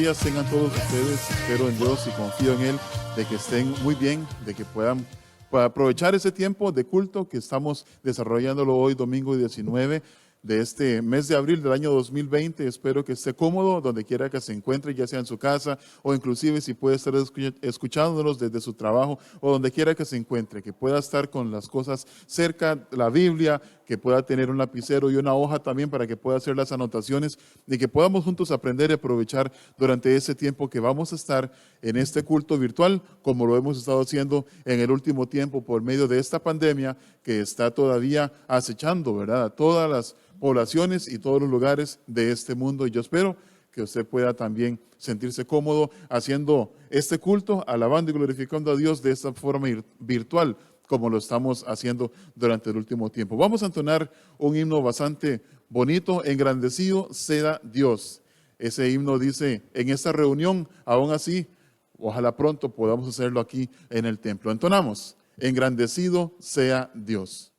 días tengan todos ustedes. Espero en Dios y confío en Él de que estén muy bien, de que puedan aprovechar ese tiempo de culto que estamos desarrollándolo hoy, domingo 19 de este mes de abril del año 2020. Espero que esté cómodo donde quiera que se encuentre, ya sea en su casa o inclusive si puede estar escuchándonos desde su trabajo o donde quiera que se encuentre, que pueda estar con las cosas cerca, la Biblia, que pueda tener un lapicero y una hoja también para que pueda hacer las anotaciones y que podamos juntos aprender y aprovechar durante ese tiempo que vamos a estar en este culto virtual, como lo hemos estado haciendo en el último tiempo por medio de esta pandemia que está todavía acechando, ¿verdad?, a todas las poblaciones y todos los lugares de este mundo. Y yo espero que usted pueda también sentirse cómodo haciendo este culto, alabando y glorificando a Dios de esta forma virtual, como lo estamos haciendo durante el último tiempo. Vamos a entonar un himno bastante bonito: engrandecido sea Dios. Ese himno dice: en esta reunión, aún así, ojalá pronto podamos hacerlo aquí en el templo. Entonamos: engrandecido sea Dios.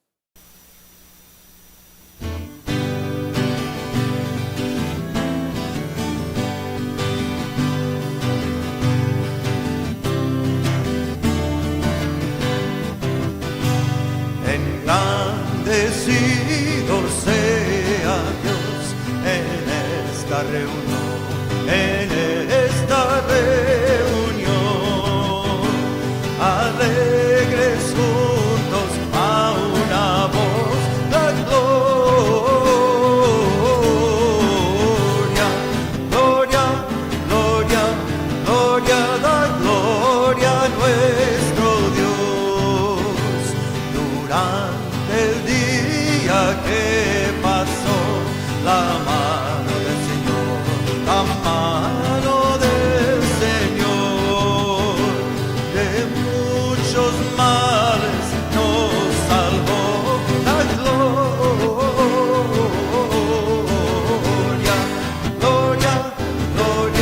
Engrandecido sea Dios en esta reunión, en esta reunión. Alegres juntos a una voz da gloria, gloria, gloria, gloria, da gloria a nuestro Dios. Durante el día que pasó, la mano del Señor, la mano del Señor, de muchos males nos salvó. La gloria, gloria, gloria,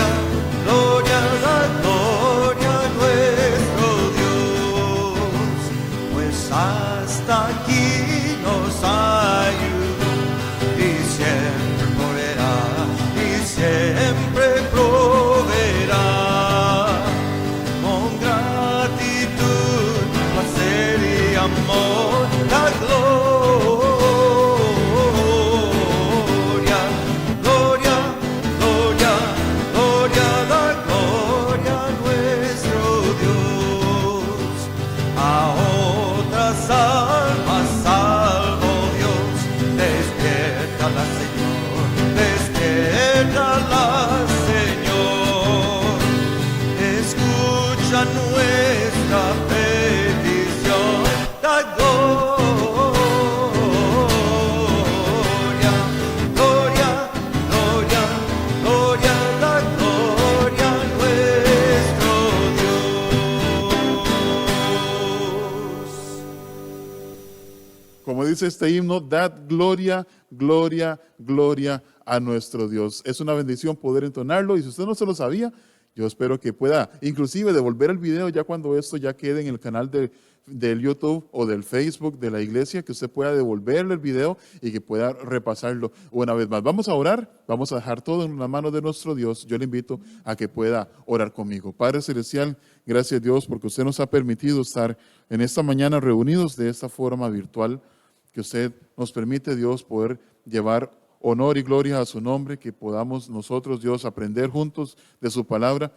gloria, la gloria a nuestro Dios, pues hasta aquí nos ayudó y siempre proveerá, con gratitud, placer y amor. La gloria, gloria, gloria, gloria, la gloria a nuestro Dios. A otras almas salvo Dios, despiértala Señor, despiértala Señor, escucha nuestra petición. La gloria, gloria, gloria, gloria, la gloria a nuestro Dios. Como dice este himno, dad gloria, gloria, gloria a nuestro Dios. Es una bendición poder entonarlo, y si usted no se lo sabía, yo espero que pueda inclusive devolver el video ya cuando esto ya quede en el canal del YouTube o del Facebook de la iglesia, que usted pueda devolverle el video y que pueda repasarlo una vez más. Vamos a orar, vamos a dejar todo en la mano de nuestro Dios. Yo le invito a que pueda orar conmigo. Padre Celestial, gracias Dios porque usted nos ha permitido estar en esta mañana reunidos de esta forma virtual, que usted nos permite, Dios, poder llevar honor y gloria a su nombre, que podamos nosotros, Dios, aprender juntos de su palabra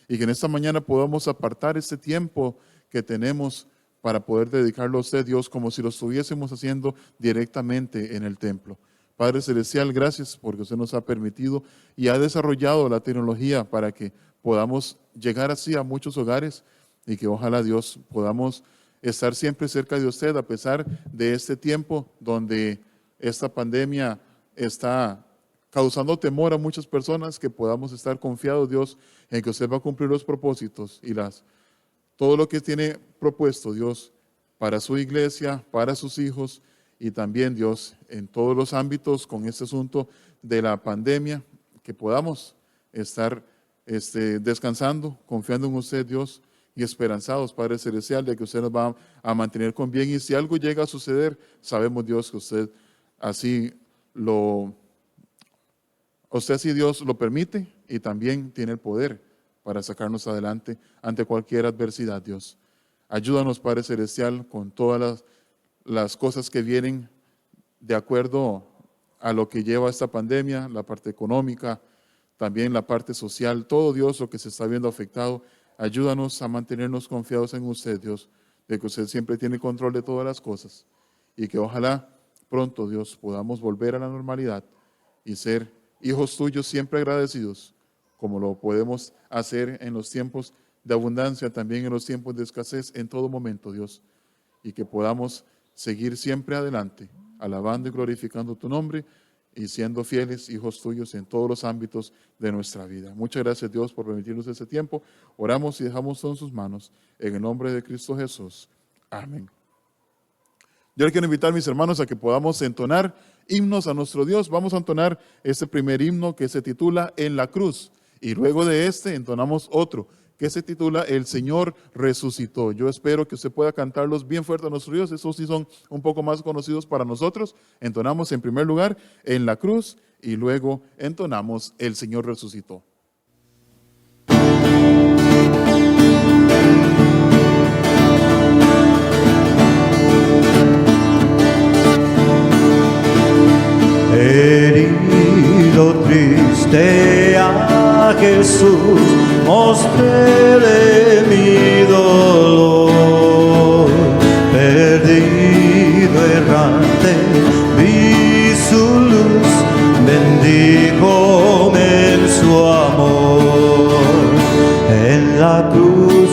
y que en esta mañana podamos apartar este tiempo que tenemos para poder dedicarlo a usted, Dios, como si lo estuviésemos haciendo directamente en el templo. Padre Celestial, gracias porque usted nos ha permitido y ha desarrollado la tecnología para que podamos llegar así a muchos hogares y que ojalá, Dios, podamos estar siempre cerca de usted a pesar de este tiempo donde esta pandemia está causando temor a muchas personas, que podamos estar confiados, Dios, en que usted va a cumplir los propósitos y todo lo que tiene propuesto, Dios, para su iglesia, para sus hijos y también, Dios, en todos los ámbitos con este asunto de la pandemia, que podamos estar descansando, confiando en usted, Dios, y esperanzados, Padre Celestial, de que usted nos va a mantener con bien. Y si algo llega a suceder, sabemos, Dios, que usted así Dios lo permite y también tiene el poder para sacarnos adelante ante cualquier adversidad, Dios. Ayúdanos, Padre Celestial, con todas las cosas que vienen de acuerdo a lo que lleva esta pandemia, la parte económica, también la parte social, todo, Dios, lo que se está viendo afectado. Ayúdanos a mantenernos confiados en usted, Dios, de que usted siempre tiene control de todas las cosas y que ojalá pronto, Dios, podamos volver a la normalidad y ser hijos tuyos siempre agradecidos, como lo podemos hacer en los tiempos de abundancia, también en los tiempos de escasez, en todo momento, Dios, y que podamos seguir siempre adelante, alabando y glorificando tu nombre y siendo fieles hijos tuyos en todos los ámbitos de nuestra vida. Muchas gracias, Dios, por permitirnos este tiempo. Oramos y dejamos todo en sus manos, en el nombre de Cristo Jesús. Amén. Yo les quiero invitar, mis hermanos, a que podamos entonar himnos a nuestro Dios. Vamos a entonar este primer himno que se titula En la cruz, y luego de este entonamos otro que se titula El Señor resucitó. Yo espero que usted pueda cantarlos bien fuerte a nuestro Dios. Estos sí son un poco más conocidos para nosotros. Entonamos en primer lugar En la cruz y luego entonamos El Señor resucitó. Herido triste a Jesús, mostré mi dolor. Perdido errante, vi su luz, bendíjome en su amor. En la cruz,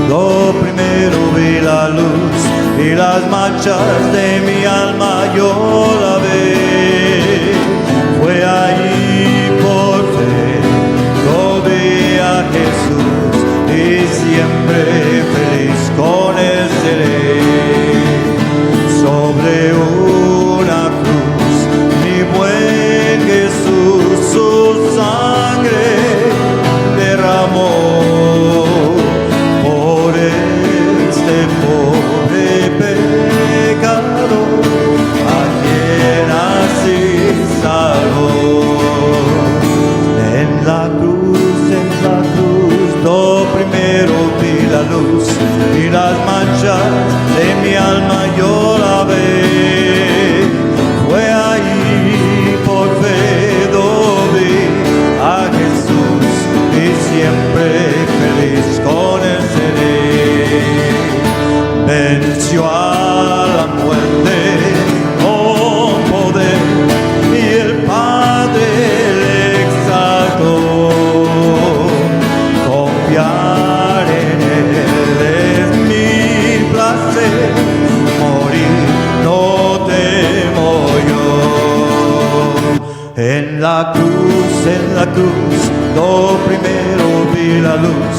lo primero vi la luz y las manchas de mi alma yo la vi. Fue ahí por fe, lo vi a Jesús y siempre feliz con él seré. Sobre una cruz, mi buen Jesús su sangre derramó. Por este pobre pecador, a quien así salvó. En la cruz, lo primero vi la luz y las manchas de mi alma yo la vi. Fue ahí por fe lo vi a Jesús y siempre feliz con él seré. Venció a la muerte con poder y el Padre le exaltó. Confiar en él es mi placer, morir no temo yo. En la cruz, lo primero vi la luz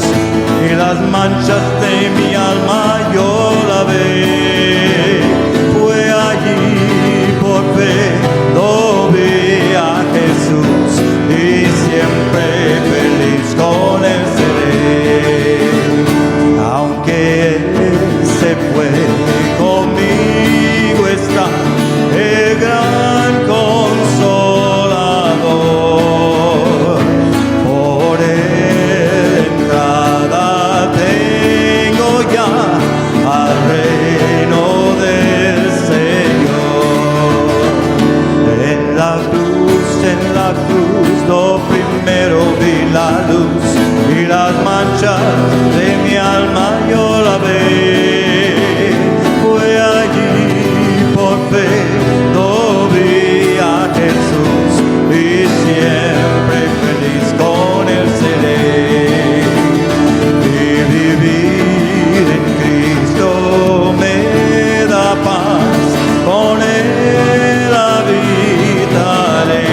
y las manchas de mi alma yo la vi. Fue allí por fe, lo vi a Jesús y siempre feliz con él seré. Aunque él se fue, conmigo está el gran consolador. Por él entrada tengo ya al reino del Señor. En la cruz, lo primero vi la luz y las manchas de mi alma yo la vi. Fue allí por fe, lo vi a Jesús y siempre feliz con él seré. Y vivir en Cristo me da paz, con él habitaré.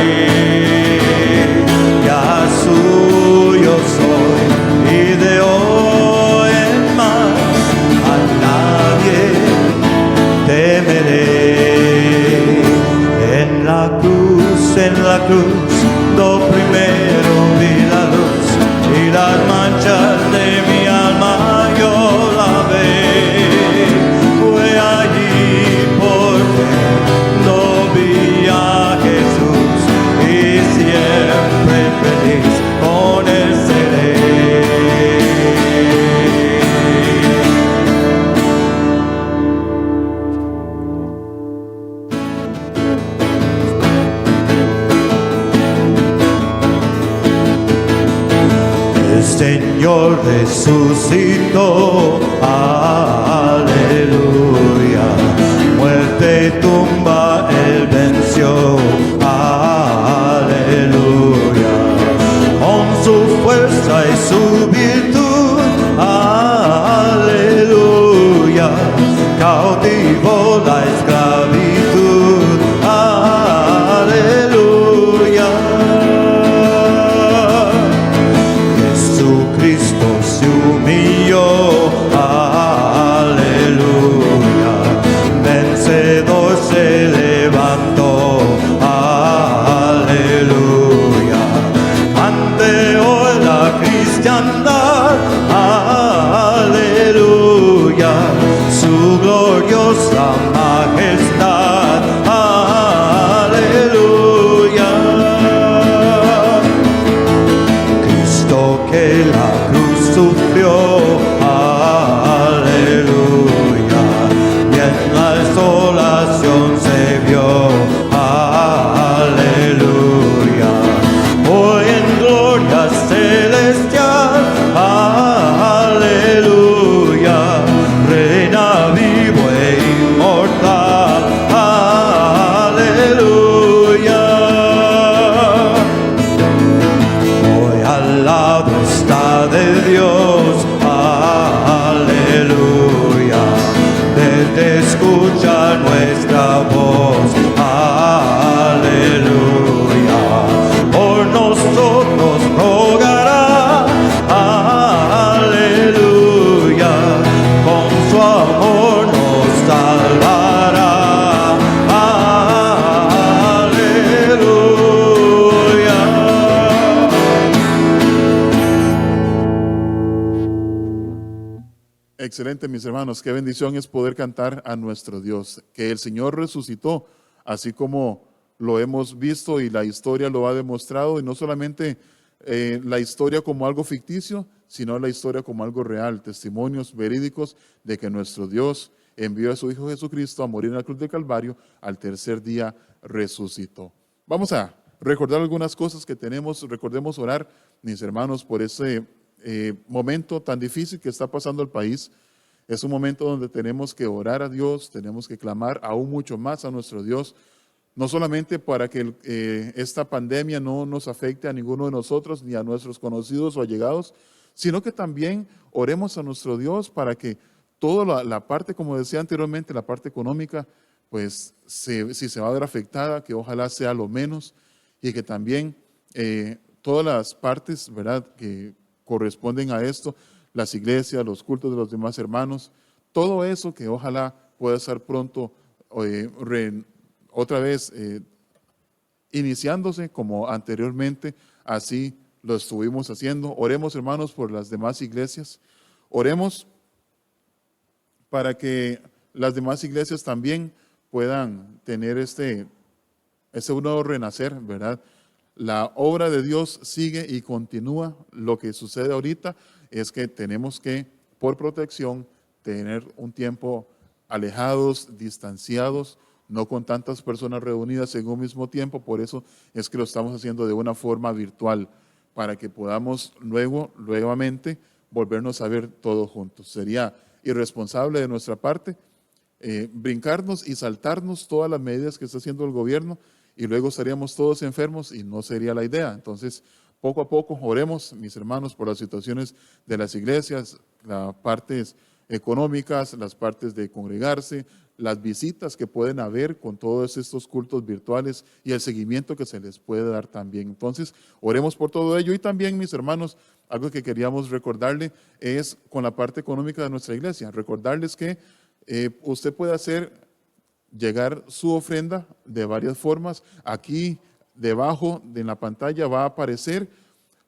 Ya suyo soy y de hoy en más a nadie temeré. En la cruz, lo primero vi la luz y las manchas de mi alma yo la vi. Fue allí por fe, lo vi a Jesús y siempre feliz resucitó, aleluya. Muerte y tumba Él venció, aleluya. Con su fuerza y su virtud, aleluya. Cautivó la esclavitud, aleluya. Jesucristo se humilló, aleluya. Vencedor se levantó, aleluya. Ante hoy la cristiandad, aleluya. Su gloriosa majestad, aleluya. Cristo que la cruz sufrió, aleluya. Y en la desolación se vio, aleluya. Hoy en gloria celestial, aleluya. Reina vivo e inmortal, aleluya. Hoy al lado está de Dios, aleluya. Desde escuchar nuestra voz, aleluya. Por nosotros rogará, aleluya. Con su amor nos salvará, aleluya. Excelente, mis hermanos. Qué bendición es poder cantar a nuestro Dios, que el Señor resucitó, así como lo hemos visto y la historia lo ha demostrado, y no solamente la historia como algo ficticio, sino la historia como algo real, testimonios verídicos de que nuestro Dios envió a su Hijo Jesucristo a morir en la cruz del Calvario, al tercer día resucitó. Vamos a recordar algunas cosas que tenemos. Recordemos orar, mis hermanos, por ese momento tan difícil que está pasando el país. Es un momento donde tenemos que orar a Dios, tenemos que clamar aún mucho más a nuestro Dios, no solamente para que esta pandemia no nos afecte a ninguno de nosotros, ni a nuestros conocidos o allegados, sino que también oremos a nuestro Dios para que toda la parte, como decía anteriormente, la parte económica, pues si se va a ver afectada, que ojalá sea lo menos, y que también todas las partes, ¿verdad?, que corresponden a esto, las iglesias, los cultos de los demás hermanos, todo eso que ojalá pueda estar pronto otra vez iniciándose como anteriormente, así lo estuvimos haciendo. Oremos, hermanos, por las demás iglesias. Oremos para que las demás iglesias también puedan tener este nuevo renacer, ¿verdad? La obra de Dios sigue y continúa. Lo que sucede ahorita es que tenemos que, por protección, tener un tiempo alejados, distanciados, no con tantas personas reunidas en un mismo tiempo. Por eso es que lo estamos haciendo de una forma virtual, para que podamos nuevamente volvernos a ver todos juntos. Sería irresponsable de nuestra parte brincarnos y saltarnos todas las medidas que está haciendo el gobierno, y luego estaríamos todos enfermos y no sería la idea. Entonces, poco a poco oremos, mis hermanos, por las situaciones de las iglesias, las partes económicas, las partes de congregarse, las visitas que pueden haber con todos estos cultos virtuales y el seguimiento que se les puede dar también. Entonces, oremos por todo ello. Y también, mis hermanos, algo que queríamos recordarle es con la parte económica de nuestra iglesia. Recordarles que usted puede llegar su ofrenda de varias formas. Aquí debajo en la pantalla va a aparecer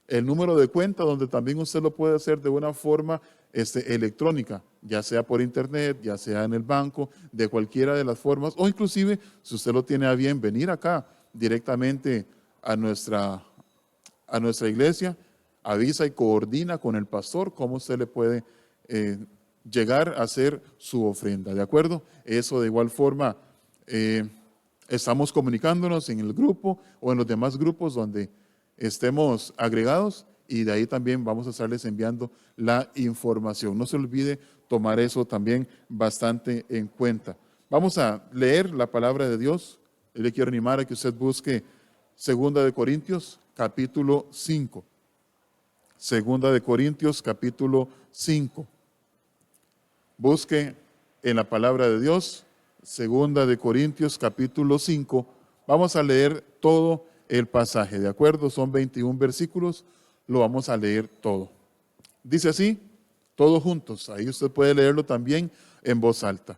el número de cuenta, donde también usted lo puede hacer de una forma electrónica, ya sea por internet, ya sea en el banco, de cualquiera de las formas, o inclusive si usted lo tiene a bien venir acá directamente a nuestra iglesia, avisa y coordina con el pastor cómo usted le puede llegar a hacer su ofrenda, ¿de acuerdo? Eso de igual forma estamos comunicándonos en el grupo o en los demás grupos donde estemos agregados, y de ahí también vamos a estarles enviando la información. No se olvide tomar eso también bastante en cuenta. Vamos a leer la palabra de Dios. Yo le quiero animar a que usted busque 2 Corintios capítulo 5. 2 Corintios capítulo 5. Busque en la palabra de Dios, 2 Corintios capítulo 5. Vamos a leer todo el pasaje, ¿de acuerdo? Son 21 versículos, lo vamos a leer todo. Dice así, todos juntos. Ahí usted puede leerlo también en voz alta.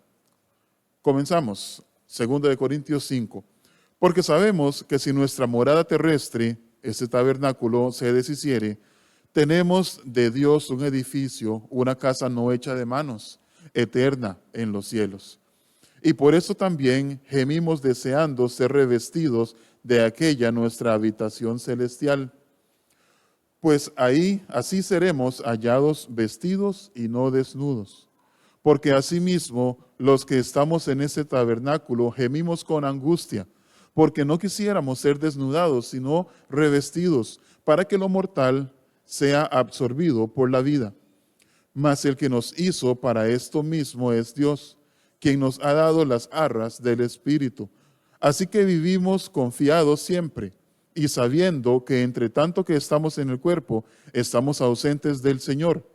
Comenzamos, 2 Corintios 5. Porque sabemos que si nuestra morada terrestre, este tabernáculo, se deshiciere, tenemos de Dios un edificio, una casa no hecha de manos, eterna en los cielos. Y por eso también gemimos deseando ser revestidos de aquella nuestra habitación celestial. Pues así seremos hallados vestidos y no desnudos. Porque asimismo los que estamos en ese tabernáculo gemimos con angustia, porque no quisiéramos ser desnudados, sino revestidos, para que lo mortal sea absorbido por la vida. Mas el que nos hizo para esto mismo es Dios, quien nos ha dado las arras del Espíritu. Así que vivimos confiados siempre, y sabiendo que entre tanto que estamos en el cuerpo, estamos ausentes del Señor,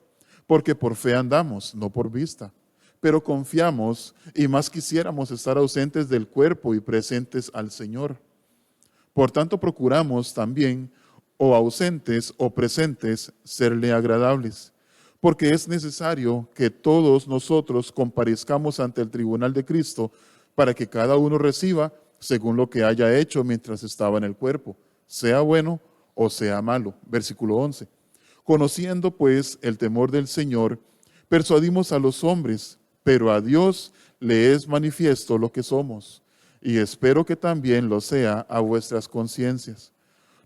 porque por fe andamos, no por vista. Pero confiamos y más quisiéramos estar ausentes del cuerpo y presentes al Señor. Por tanto procuramos también, o ausentes o presentes, serle agradables, porque es necesario que todos nosotros comparezcamos ante el tribunal de Cristo para que cada uno reciba según lo que haya hecho mientras estaba en el cuerpo, sea bueno o sea malo. Versículo 11. Conociendo pues el temor del Señor, persuadimos a los hombres, pero a Dios le es manifiesto lo que somos, y espero que también lo sea a vuestras conciencias.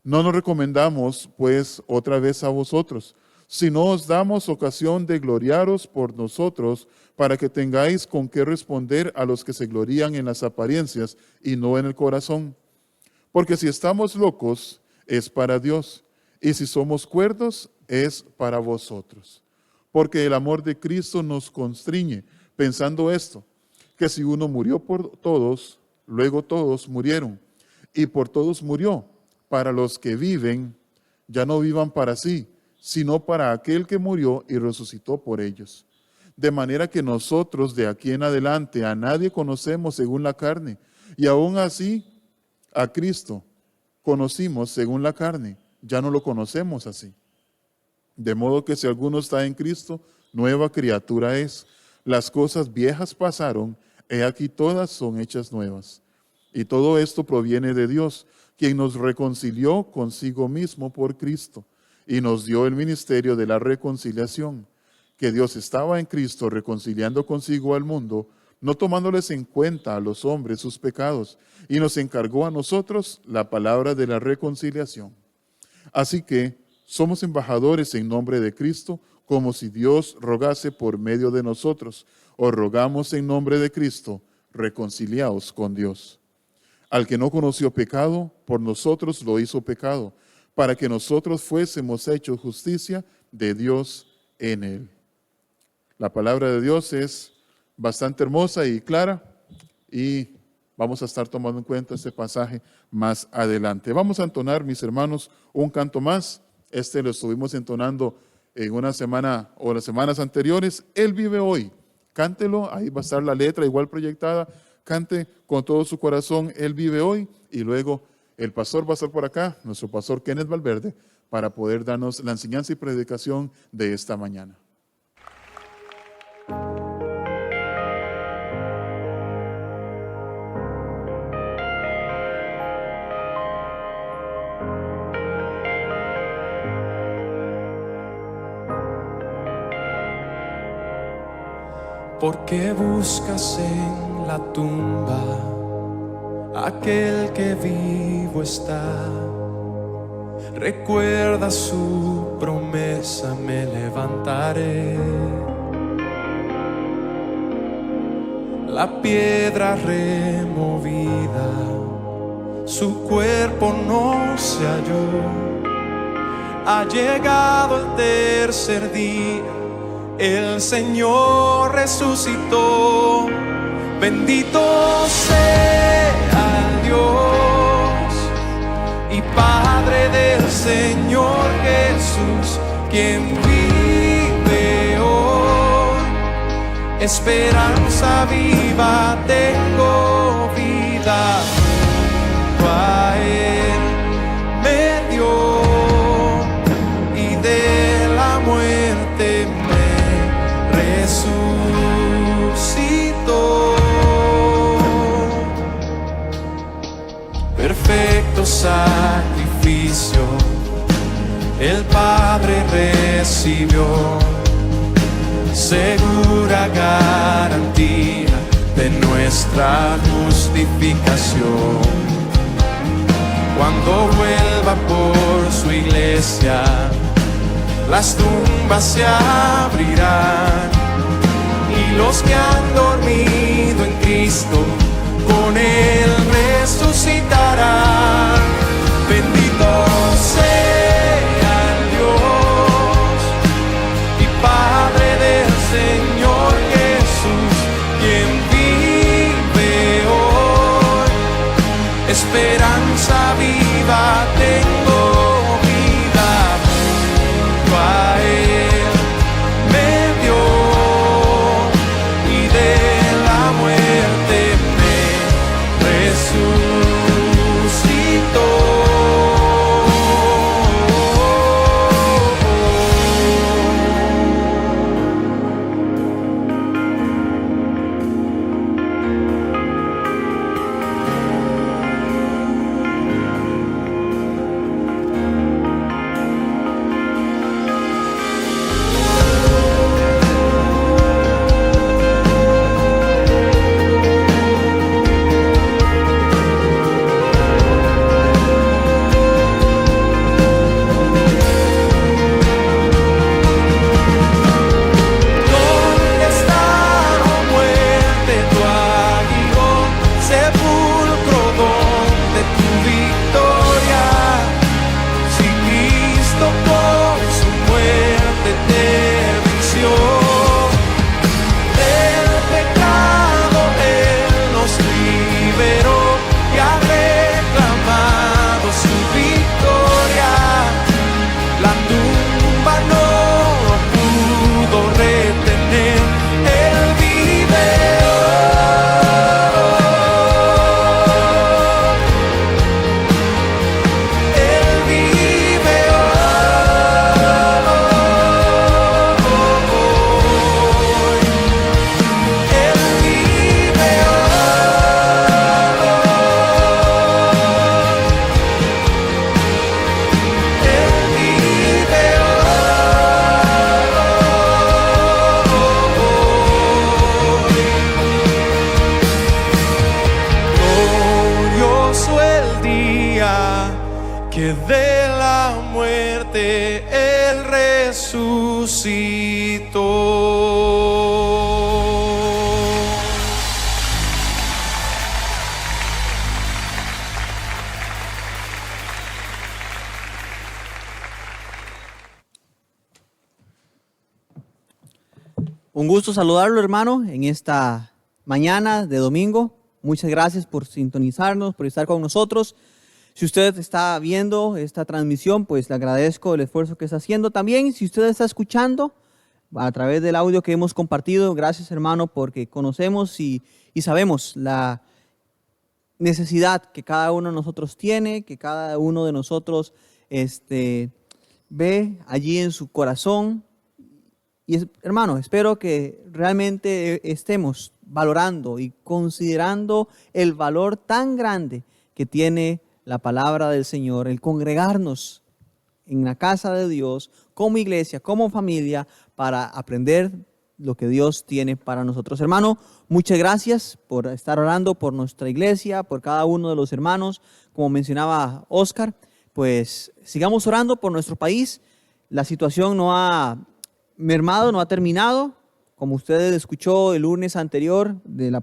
No nos recomendamos, pues, otra vez a vosotros, sino os damos ocasión de gloriaros por nosotros, para que tengáis con qué responder a los que se glorían en las apariencias y no en el corazón. Porque si estamos locos, es para Dios, y si somos cuerdos, es para vosotros. Porque el amor de Cristo nos constriñe, pensando esto, que si uno murió por todos, luego todos murieron, y por todos murió, para los que viven, ya no vivan para sí, sino para aquel que murió y resucitó por ellos. De manera que nosotros de aquí en adelante a nadie conocemos según la carne, y aún así a Cristo conocimos según la carne, ya no lo conocemos así. De modo que si alguno está en Cristo, nueva criatura es. Las cosas viejas pasaron, he aquí todas son hechas nuevas. Y todo esto proviene de Dios, quien nos reconcilió consigo mismo por Cristo y nos dio el ministerio de la reconciliación, que Dios estaba en Cristo reconciliando consigo al mundo, no tomándoles en cuenta a los hombres sus pecados, y nos encargó a nosotros la palabra de la reconciliación. Así que somos embajadores en nombre de Cristo, como si Dios rogase por medio de nosotros. Os rogamos en nombre de Cristo, reconciliaos con Dios. Al que no conoció pecado, por nosotros lo hizo pecado, para que nosotros fuésemos hechos justicia de Dios en él. La palabra de Dios es bastante hermosa y clara, y vamos a estar tomando en cuenta este pasaje más adelante. Vamos a entonar, mis hermanos, un canto más. Este lo estuvimos entonando en una semana o las semanas anteriores. Él vive hoy. Cántelo, ahí va a estar la letra igual proyectada. Cante con todo su corazón, Él vive hoy. Y luego el pastor va a estar por acá, nuestro pastor Kenneth Valverde, para poder darnos la enseñanza y predicación de esta mañana. ¿Por qué buscas en la tumba aquel que vivo está? Recuerda su promesa, me levantaré. La piedra removida, su cuerpo no se halló. ha llegado el tercer día, el Señor resucitó. Bendito sea el Dios y Padre del Señor Jesús, quien vive hoy. Esperanza viva, tengo vida, a Él me dio y de la muerte me resucitó. Perfecto sacrificio el Padre recibió, segura garantía de nuestra justificación. Cuando vuelva por su iglesia, las tumbas se abrirán y los que han dormido en Cristo con Él resucitarán. Bendito sea el Dios y Padre del Señor Jesús, quien vive hoy. Esperanza viva, tengo vida, junto a Él me dio y de la muerte me resucitó. Que de la muerte Él resucitó. Un gusto saludarlo, hermano, en esta mañana de domingo. Muchas gracias por sintonizarnos, por estar con nosotros. Si usted está viendo esta transmisión, pues le agradezco el esfuerzo que está haciendo. También, si usted está escuchando a través del audio que hemos compartido, gracias, hermano, porque conocemos y sabemos la necesidad que cada uno de nosotros tiene, que cada uno de nosotros ve allí en su corazón. Y hermano, espero que realmente estemos valorando y considerando el valor tan grande que tiene la palabra del Señor, el congregarnos en la casa de Dios, como iglesia, como familia, para aprender lo que Dios tiene para nosotros. Hermano, muchas gracias por estar orando por nuestra iglesia, por cada uno de los hermanos. Como mencionaba Oscar, pues sigamos orando por nuestro país. La situación no ha mermado, no ha terminado. Como usted escuchó el lunes anterior de la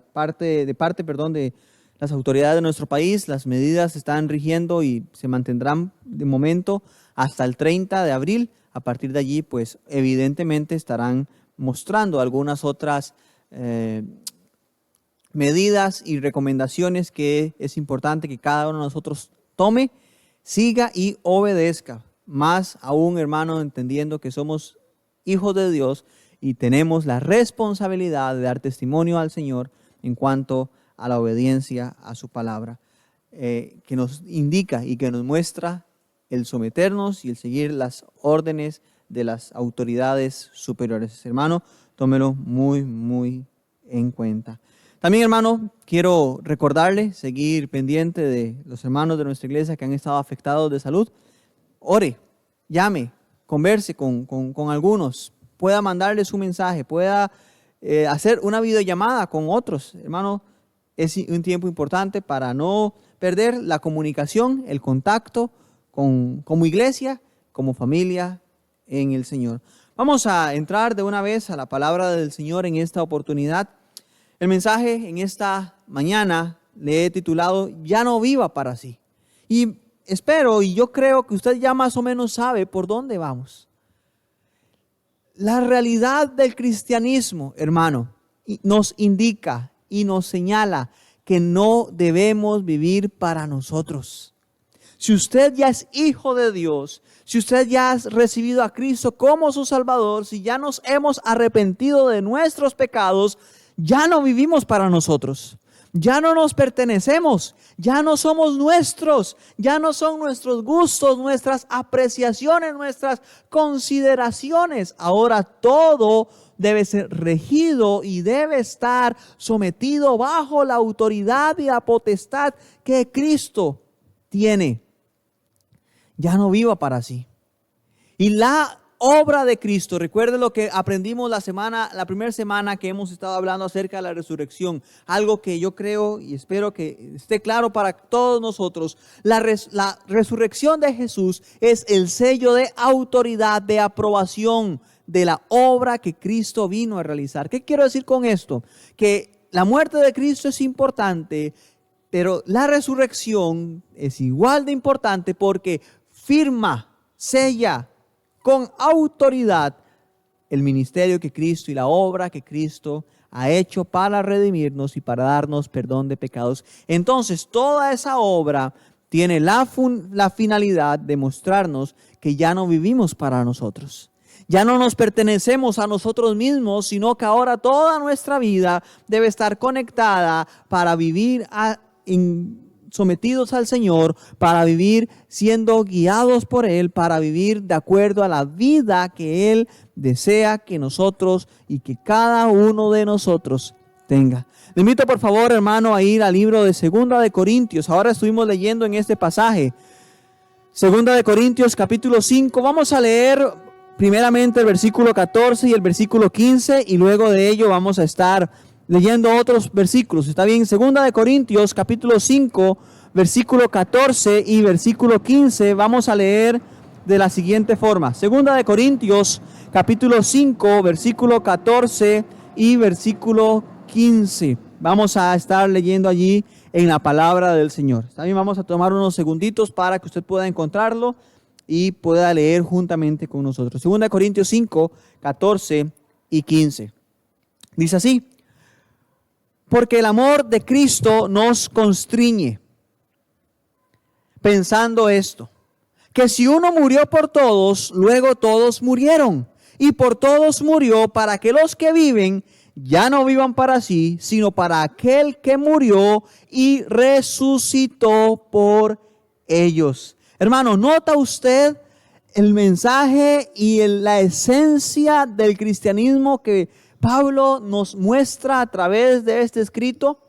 las autoridades de nuestro país, las medidas están rigiendo y se mantendrán de momento hasta el 30 de abril. A partir de allí, pues evidentemente estarán mostrando algunas otras medidas y recomendaciones que es importante que cada uno de nosotros tome, siga y obedezca. Más aún, hermano, entendiendo que somos hijos de Dios y tenemos la responsabilidad de dar testimonio al Señor en cuanto a la obediencia a su palabra, que nos indica y que nos muestra el someternos y el seguir las órdenes de las autoridades superiores. Hermano, tómelo muy, muy en cuenta. También, hermano, quiero recordarle, seguir pendiente de los hermanos de nuestra iglesia que han estado afectados de salud. Ore, llame, converse con algunos, pueda mandarles un mensaje, pueda hacer una videollamada con otros. Hermano, es un tiempo importante para no perder la comunicación, el contacto como iglesia, como familia en el Señor. Vamos a entrar de una vez a la palabra del Señor en esta oportunidad. El mensaje en esta mañana le he titulado Ya no viva para sí. Y espero y yo creo que usted ya más o menos sabe por dónde vamos. La realidad del cristianismo, hermano, nos indica y nos señala que no debemos vivir para nosotros. Si usted ya es hijo de Dios, si usted ya ha recibido a Cristo como su Salvador, si ya nos hemos arrepentido de nuestros pecados, ya no vivimos para nosotros. Ya no nos pertenecemos, ya no somos nuestros, ya no son nuestros gustos, nuestras apreciaciones, nuestras consideraciones. Ahora todo debe ser regido y debe estar sometido bajo la autoridad y la potestad que Cristo tiene. Ya no viva para sí. Y la obra de Cristo, recuerde lo que aprendimos la primera semana que hemos estado hablando acerca de la resurrección, algo que yo creo y espero que esté claro para todos nosotros. La resurrección de Jesús es el sello de autoridad, de aprobación de la obra que Cristo vino a realizar. ¿Qué quiero decir con esto? Que la muerte de Cristo es importante, pero la resurrección es igual de importante porque firma, sella con autoridad el ministerio que Cristo y la obra que Cristo ha hecho para redimirnos y para darnos perdón de pecados. Entonces, toda esa obra tiene la finalidad de mostrarnos que ya no vivimos para nosotros. Ya no nos pertenecemos a nosotros mismos, sino que ahora toda nuestra vida debe estar conectada para vivir sometidos al Señor, para vivir siendo guiados por Él, para vivir de acuerdo a la vida que Él desea que nosotros y que cada uno de nosotros tenga. Le invito por favor, hermano, a ir al libro de 2 de Corintios. Ahora estuvimos leyendo en este pasaje 2 de Corintios capítulo 5. Vamos a leer primeramente el versículo 14 y el versículo 15 y luego de ello vamos a estar leyendo otros versículos. ¿Está bien? 2 de Corintios capítulo 5, versículo 14 y versículo 15. Vamos a leer de la siguiente forma. 2 de Corintios capítulo 5, versículo 14 y versículo 15. Vamos a estar leyendo allí en la palabra del Señor. También vamos a tomar unos segunditos para que usted pueda encontrarlo y pueda leer juntamente con nosotros. 2 de Corintios 5, 14 y 15. Dice así: porque el amor de Cristo nos constriñe, pensando esto, que si uno murió por todos, luego todos murieron, y por todos murió para que los que viven ya no vivan para sí, sino para aquel que murió y resucitó por ellos. Hermano, ¿nota usted el mensaje y la esencia del cristianismo que Pablo nos muestra a través de este escrito?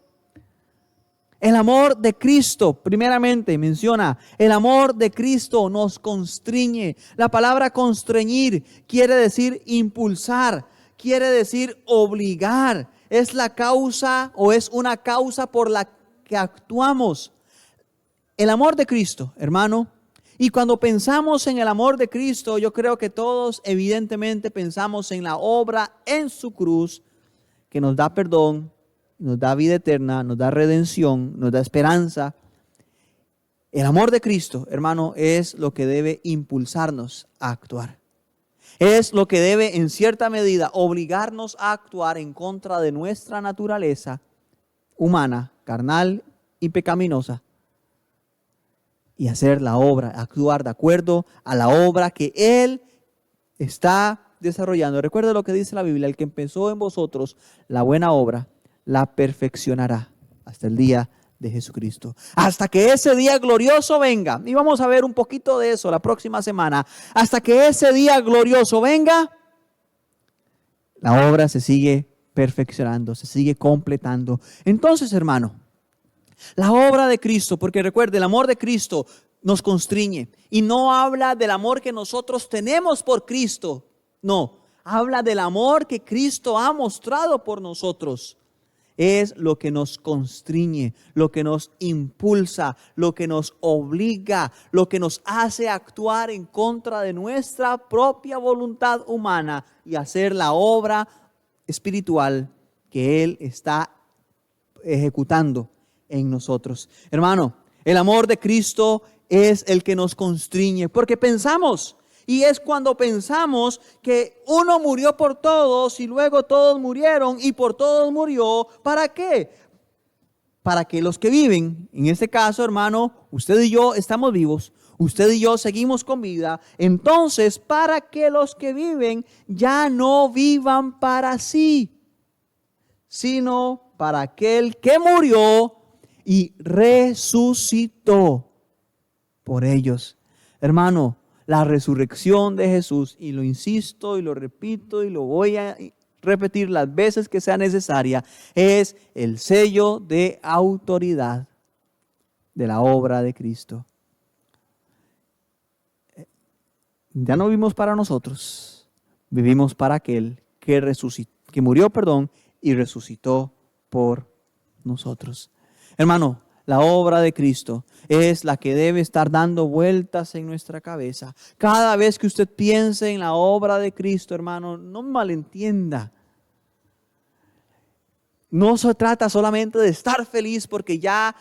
El amor de Cristo, primeramente menciona, el amor de Cristo nos constriñe. La palabra constreñir quiere decir impulsar, quiere decir obligar. Es la causa o es una causa por la que actuamos. El amor de Cristo, hermano. Y cuando pensamos en el amor de Cristo, yo creo que todos evidentemente pensamos en la obra en su cruz que nos da perdón nos da vida eterna, nos da redención, nos da esperanza. El amor de Cristo, hermano, es lo que debe impulsarnos a actuar. Es lo que debe, en cierta medida, obligarnos a actuar en contra de nuestra naturaleza humana, carnal y pecaminosa. Y hacer la obra, actuar de acuerdo a la obra que Él está desarrollando. Recuerde lo que dice la Biblia: el que empezó en vosotros la buena obra, la perfeccionará hasta el día de Jesucristo. Hasta que ese día glorioso venga. Y vamos a ver un poquito de eso la próxima semana. Hasta que ese día glorioso venga, la obra se sigue perfeccionando, se sigue completando. Entonces, hermano, la obra de Cristo, porque recuerde, el amor de Cristo nos constriñe y no habla del amor que nosotros tenemos por Cristo. No, habla del amor que Cristo ha mostrado por nosotros. Es lo que nos constriñe, lo que nos impulsa, lo que nos obliga, lo que nos hace actuar en contra de nuestra propia voluntad humana y hacer la obra espiritual que Él está ejecutando en nosotros. Hermano, el amor de Cristo es el que nos constriñe, porque pensamos, y es cuando pensamos que uno murió por todos y luego todos murieron y por todos murió. ¿Para qué? Para que los que viven, en este caso, hermano, usted y yo estamos vivos, usted y yo seguimos con vida. Entonces, para que los que viven ya no vivan para sí, sino para aquel que murió y resucitó por ellos. Hermano, la resurrección de Jesús, y lo insisto y lo repito y lo voy a repetir las veces que sea necesaria, es el sello de autoridad de la obra de Cristo. Ya no vivimos para nosotros, vivimos para aquel que resucitó, que murió, y resucitó por nosotros. Hermano, la obra de Cristo es la que debe estar dando vueltas en nuestra cabeza. Cada vez que usted piense en la obra de Cristo, hermano, no me malentienda. No se trata solamente de estar feliz porque ya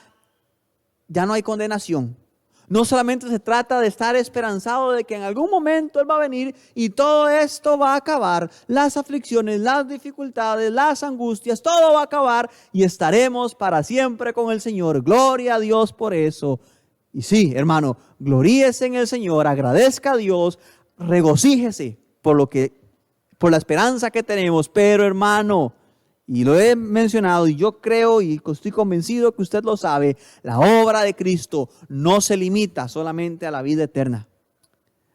no hay condenación. No solamente se trata de estar esperanzado de que en algún momento Él va a venir y todo esto va a acabar. Las aflicciones, las dificultades, las angustias, todo va a acabar y estaremos para siempre con el Señor. Gloria a Dios por eso. Y sí, hermano, gloríese en el Señor, agradezca a Dios, regocíjese por la esperanza que tenemos. Pero, hermano, y lo he mencionado y yo creo y estoy convencido que usted lo sabe, la obra de Cristo no se limita solamente a la vida eterna.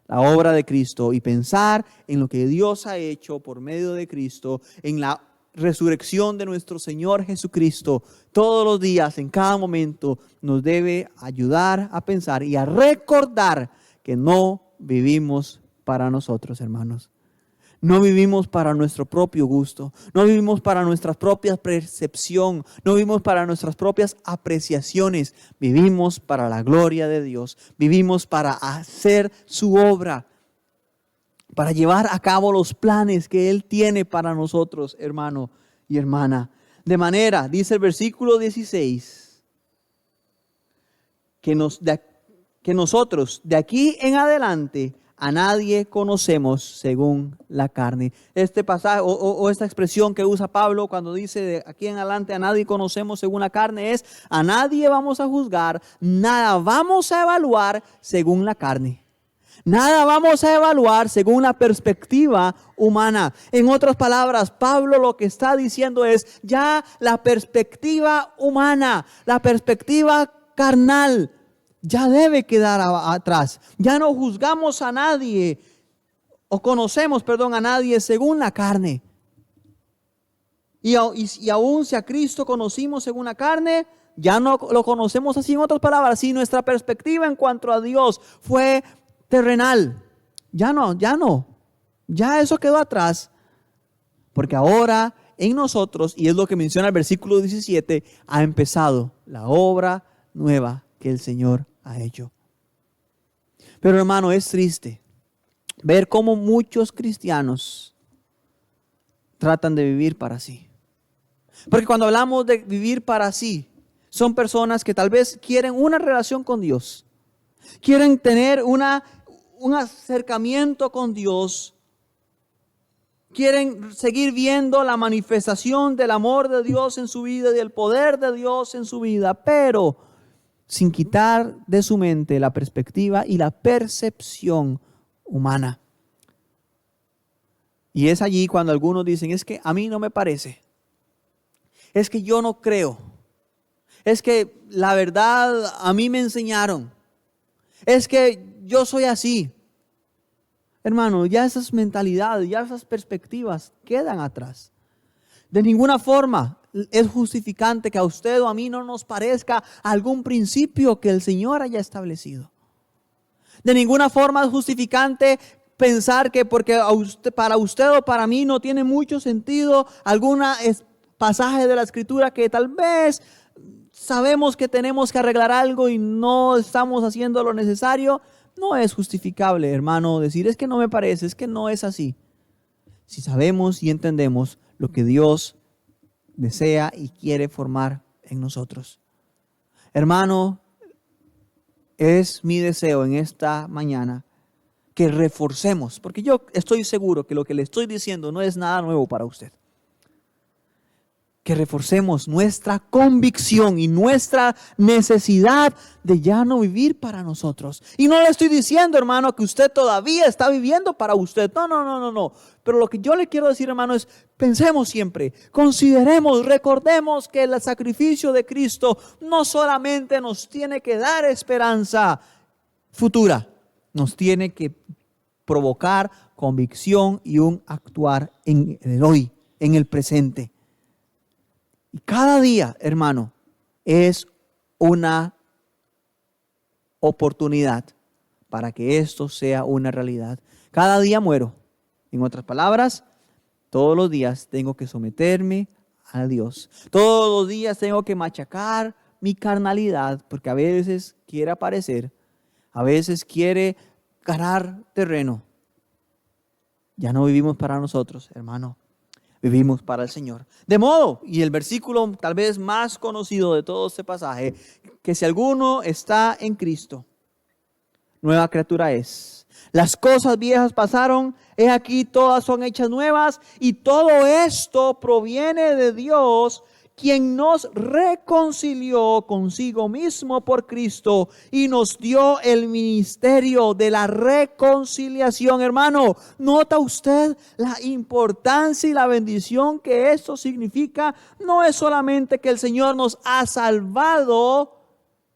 La obra de Cristo y pensar en lo que Dios ha hecho por medio de Cristo, en la resurrección de nuestro Señor Jesucristo, todos los días, en cada momento, nos debe ayudar a pensar y a recordar que no vivimos para nosotros, hermanos. No vivimos para nuestro propio gusto, no vivimos para nuestra propia percepción, no vivimos para nuestras propias apreciaciones, vivimos para la gloria de Dios, vivimos para hacer su obra, para llevar a cabo los planes que Él tiene para nosotros, hermano y hermana. De manera, dice el versículo 16, que nosotros de aquí en adelante a nadie conocemos según la carne. Este pasaje o esta expresión que usa Pablo cuando dice de aquí en adelante a nadie conocemos según la carne es: a nadie vamos a juzgar, nada vamos a evaluar según la carne. Nada vamos a evaluar según la perspectiva humana. En otras palabras, Pablo lo que está diciendo es: ya la perspectiva humana, la perspectiva carnal, ya debe quedar atrás. Ya no juzgamos a nadie o conocemos, a nadie según la carne. Y aún si a Cristo conocimos según la carne, ya no lo conocemos así. En otras palabras, si nuestra perspectiva en cuanto a Dios fue terrenal, ya eso quedó atrás. Porque ahora en nosotros, y es lo que menciona el versículo 17, ha empezado la obra nueva que el Señor ha hecho. Pero, hermano, es triste ver cómo muchos cristianos tratan de vivir para sí. Porque cuando hablamos de vivir para sí, son personas que tal vez quieren una relación con Dios, quieren tener un acercamiento con Dios, quieren seguir viendo la manifestación del amor de Dios en su vida y del poder de Dios en su vida, pero sin quitar de su mente la perspectiva y la percepción humana. Y es allí cuando algunos dicen, es que a mí no me parece, es que yo no creo, es que la verdad a mí me enseñaron, es que yo soy así. Hermano, ya esas mentalidades, ya esas perspectivas quedan atrás. De ninguna forma es justificante que a usted o a mí no nos parezca algún principio que el Señor haya establecido. De ninguna forma es justificante pensar que porque para usted o para mí no tiene mucho sentido algún pasaje de la Escritura que tal vez sabemos que tenemos que arreglar algo y no estamos haciendo lo necesario. No es justificable, hermano, decir es que no me parece, es que no es así. Si sabemos y entendemos lo que Dios desea y quiere formar en nosotros. Hermano, es mi deseo en esta mañana que reforcemos, porque yo estoy seguro que lo que le estoy diciendo no es nada nuevo para usted. Que reforcemos nuestra convicción y nuestra necesidad de ya no vivir para nosotros. Y no le estoy diciendo, hermano, que usted todavía está viviendo para usted. No. Pero lo que yo le quiero decir, hermano, es pensemos siempre, consideremos, recordemos que el sacrificio de Cristo no solamente nos tiene que dar esperanza futura, nos tiene que provocar convicción y un actuar en el hoy, en el presente. Y cada día, hermano, es una oportunidad para que esto sea una realidad. Cada día muero. En otras palabras, todos los días tengo que someterme a Dios. Todos los días tengo que machacar mi carnalidad, porque a veces quiere aparecer, a veces quiere ganar terreno. Ya no vivimos para nosotros, hermano. Vivimos para el Señor. De modo, y el versículo tal vez más conocido de todo este pasaje, que si alguno está en Cristo, nueva criatura es. Las cosas viejas pasaron, he aquí todas son hechas nuevas, y todo esto proviene de Dios, quien nos reconcilió consigo mismo por Cristo y nos dio el ministerio de la reconciliación. Hermano, ¿nota usted la importancia y la bendición que esto significa? No es solamente que el Señor nos ha salvado,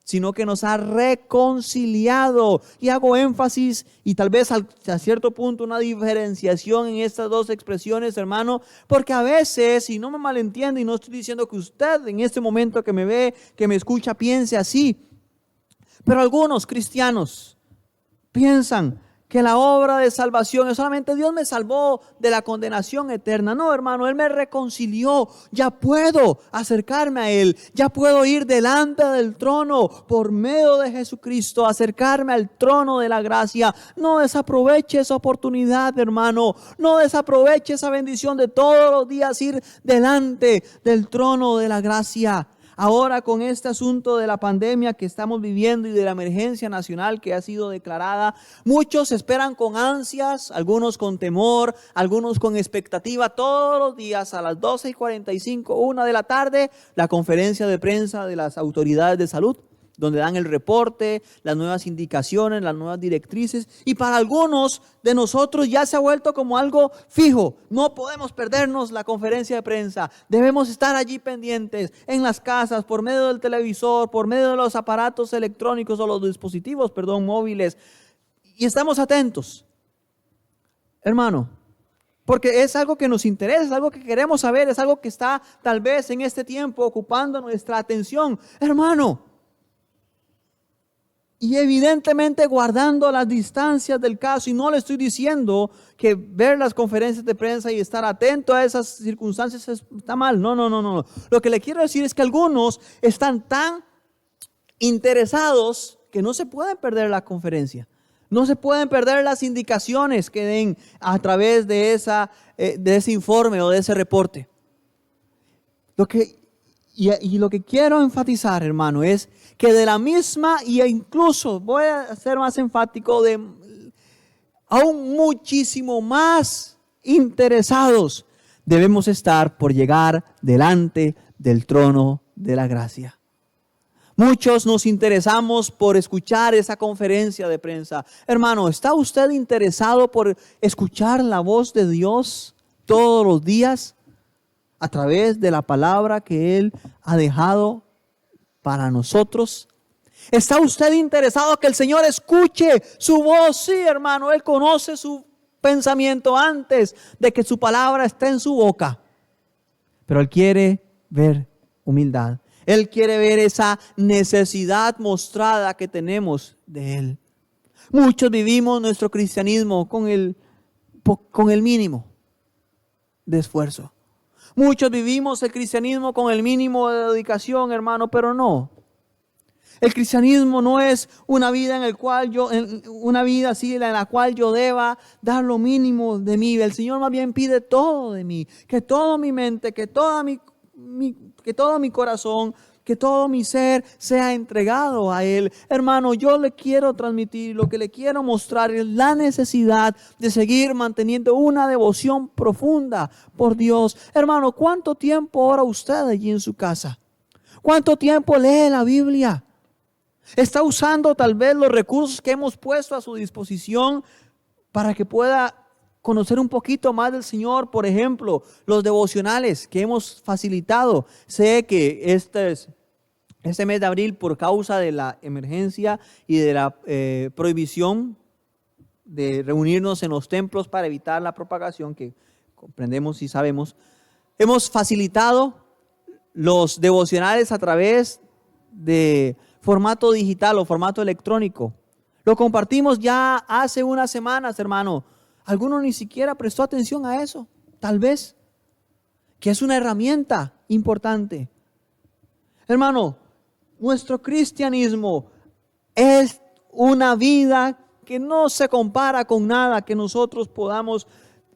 sino que nos ha reconciliado. Y hago énfasis y tal vez a cierto punto una diferenciación en estas dos expresiones, hermano, porque a veces, y no me malentiende, y no estoy diciendo que usted en este momento que me ve, que me escucha, piense así, pero algunos cristianos piensan que la obra de salvación es solamente Dios me salvó de la condenación eterna. No, hermano, Él me reconcilió. Ya puedo acercarme a Él. Ya puedo ir delante del trono por medio de Jesucristo, acercarme al trono de la gracia. No desaproveche esa oportunidad, hermano. No desaproveche esa bendición de todos los días ir delante del trono de la gracia. Ahora con este asunto de la pandemia que estamos viviendo y de la emergencia nacional que ha sido declarada, muchos esperan con ansias, algunos con temor, algunos con expectativa todos los días a las 12:45, 1 de la tarde, la conferencia de prensa de las autoridades de salud, donde dan el reporte, las nuevas indicaciones, las nuevas directrices. Y para algunos de nosotros ya se ha vuelto como algo fijo. No podemos perdernos la conferencia de prensa. Debemos estar allí pendientes, en las casas, por medio del televisor, por medio de los aparatos electrónicos o los dispositivos, móviles. Y estamos atentos, hermano, porque es algo que nos interesa, es algo que queremos saber, es algo que está tal vez en este tiempo ocupando nuestra atención, hermano. Y evidentemente guardando las distancias del caso. Y no le estoy diciendo que ver las conferencias de prensa y estar atento a esas circunstancias está mal. No. Lo que le quiero decir es que algunos están tan interesados que no se pueden perder la conferencia. No se pueden perder las indicaciones que den a través de ese informe o de ese reporte. Lo que quiero enfatizar, hermano, es que de la misma, y incluso voy a ser más enfático, aún muchísimo más interesados debemos estar por llegar delante del trono de la gracia. Muchos nos interesamos por escuchar esa conferencia de prensa. Hermano, ¿está usted interesado por escuchar la voz de Dios todos los días a través de la palabra que Él ha dejado para nosotros? ¿Está usted interesado que el Señor escuche su voz? Sí, hermano, Él conoce su pensamiento antes de que su palabra esté en su boca. Pero Él quiere ver humildad. Él quiere ver esa necesidad mostrada que tenemos de Él. Muchos vivimos nuestro cristianismo con el mínimo de esfuerzo. Muchos vivimos el cristianismo con el mínimo de dedicación, hermano, pero no. El cristianismo no es una vida en la cual yo deba dar lo mínimo de mí. El Señor más bien pide todo de mí, que toda mi mente, que todo mi corazón, que todo mi ser sea entregado a Él. Hermano, yo le quiero transmitir, lo que le quiero mostrar es la necesidad de seguir manteniendo una devoción profunda por Dios. Hermano, ¿cuánto tiempo ora usted allí en su casa? ¿Cuánto tiempo lee la Biblia? ¿Está usando tal vez los recursos que hemos puesto a su disposición para que pueda conocer un poquito más del Señor? Por ejemplo, los devocionales que hemos facilitado. Sé que este mes de abril, por causa de la emergencia y de la prohibición de reunirnos en los templos para evitar la propagación, que comprendemos y sabemos, hemos facilitado los devocionales a través de formato digital o formato electrónico. Lo compartimos ya hace unas semanas, hermano. Alguno ni siquiera prestó atención a eso, tal vez, que es una herramienta importante. Hermano, nuestro cristianismo es una vida que no se compara con nada que nosotros podamos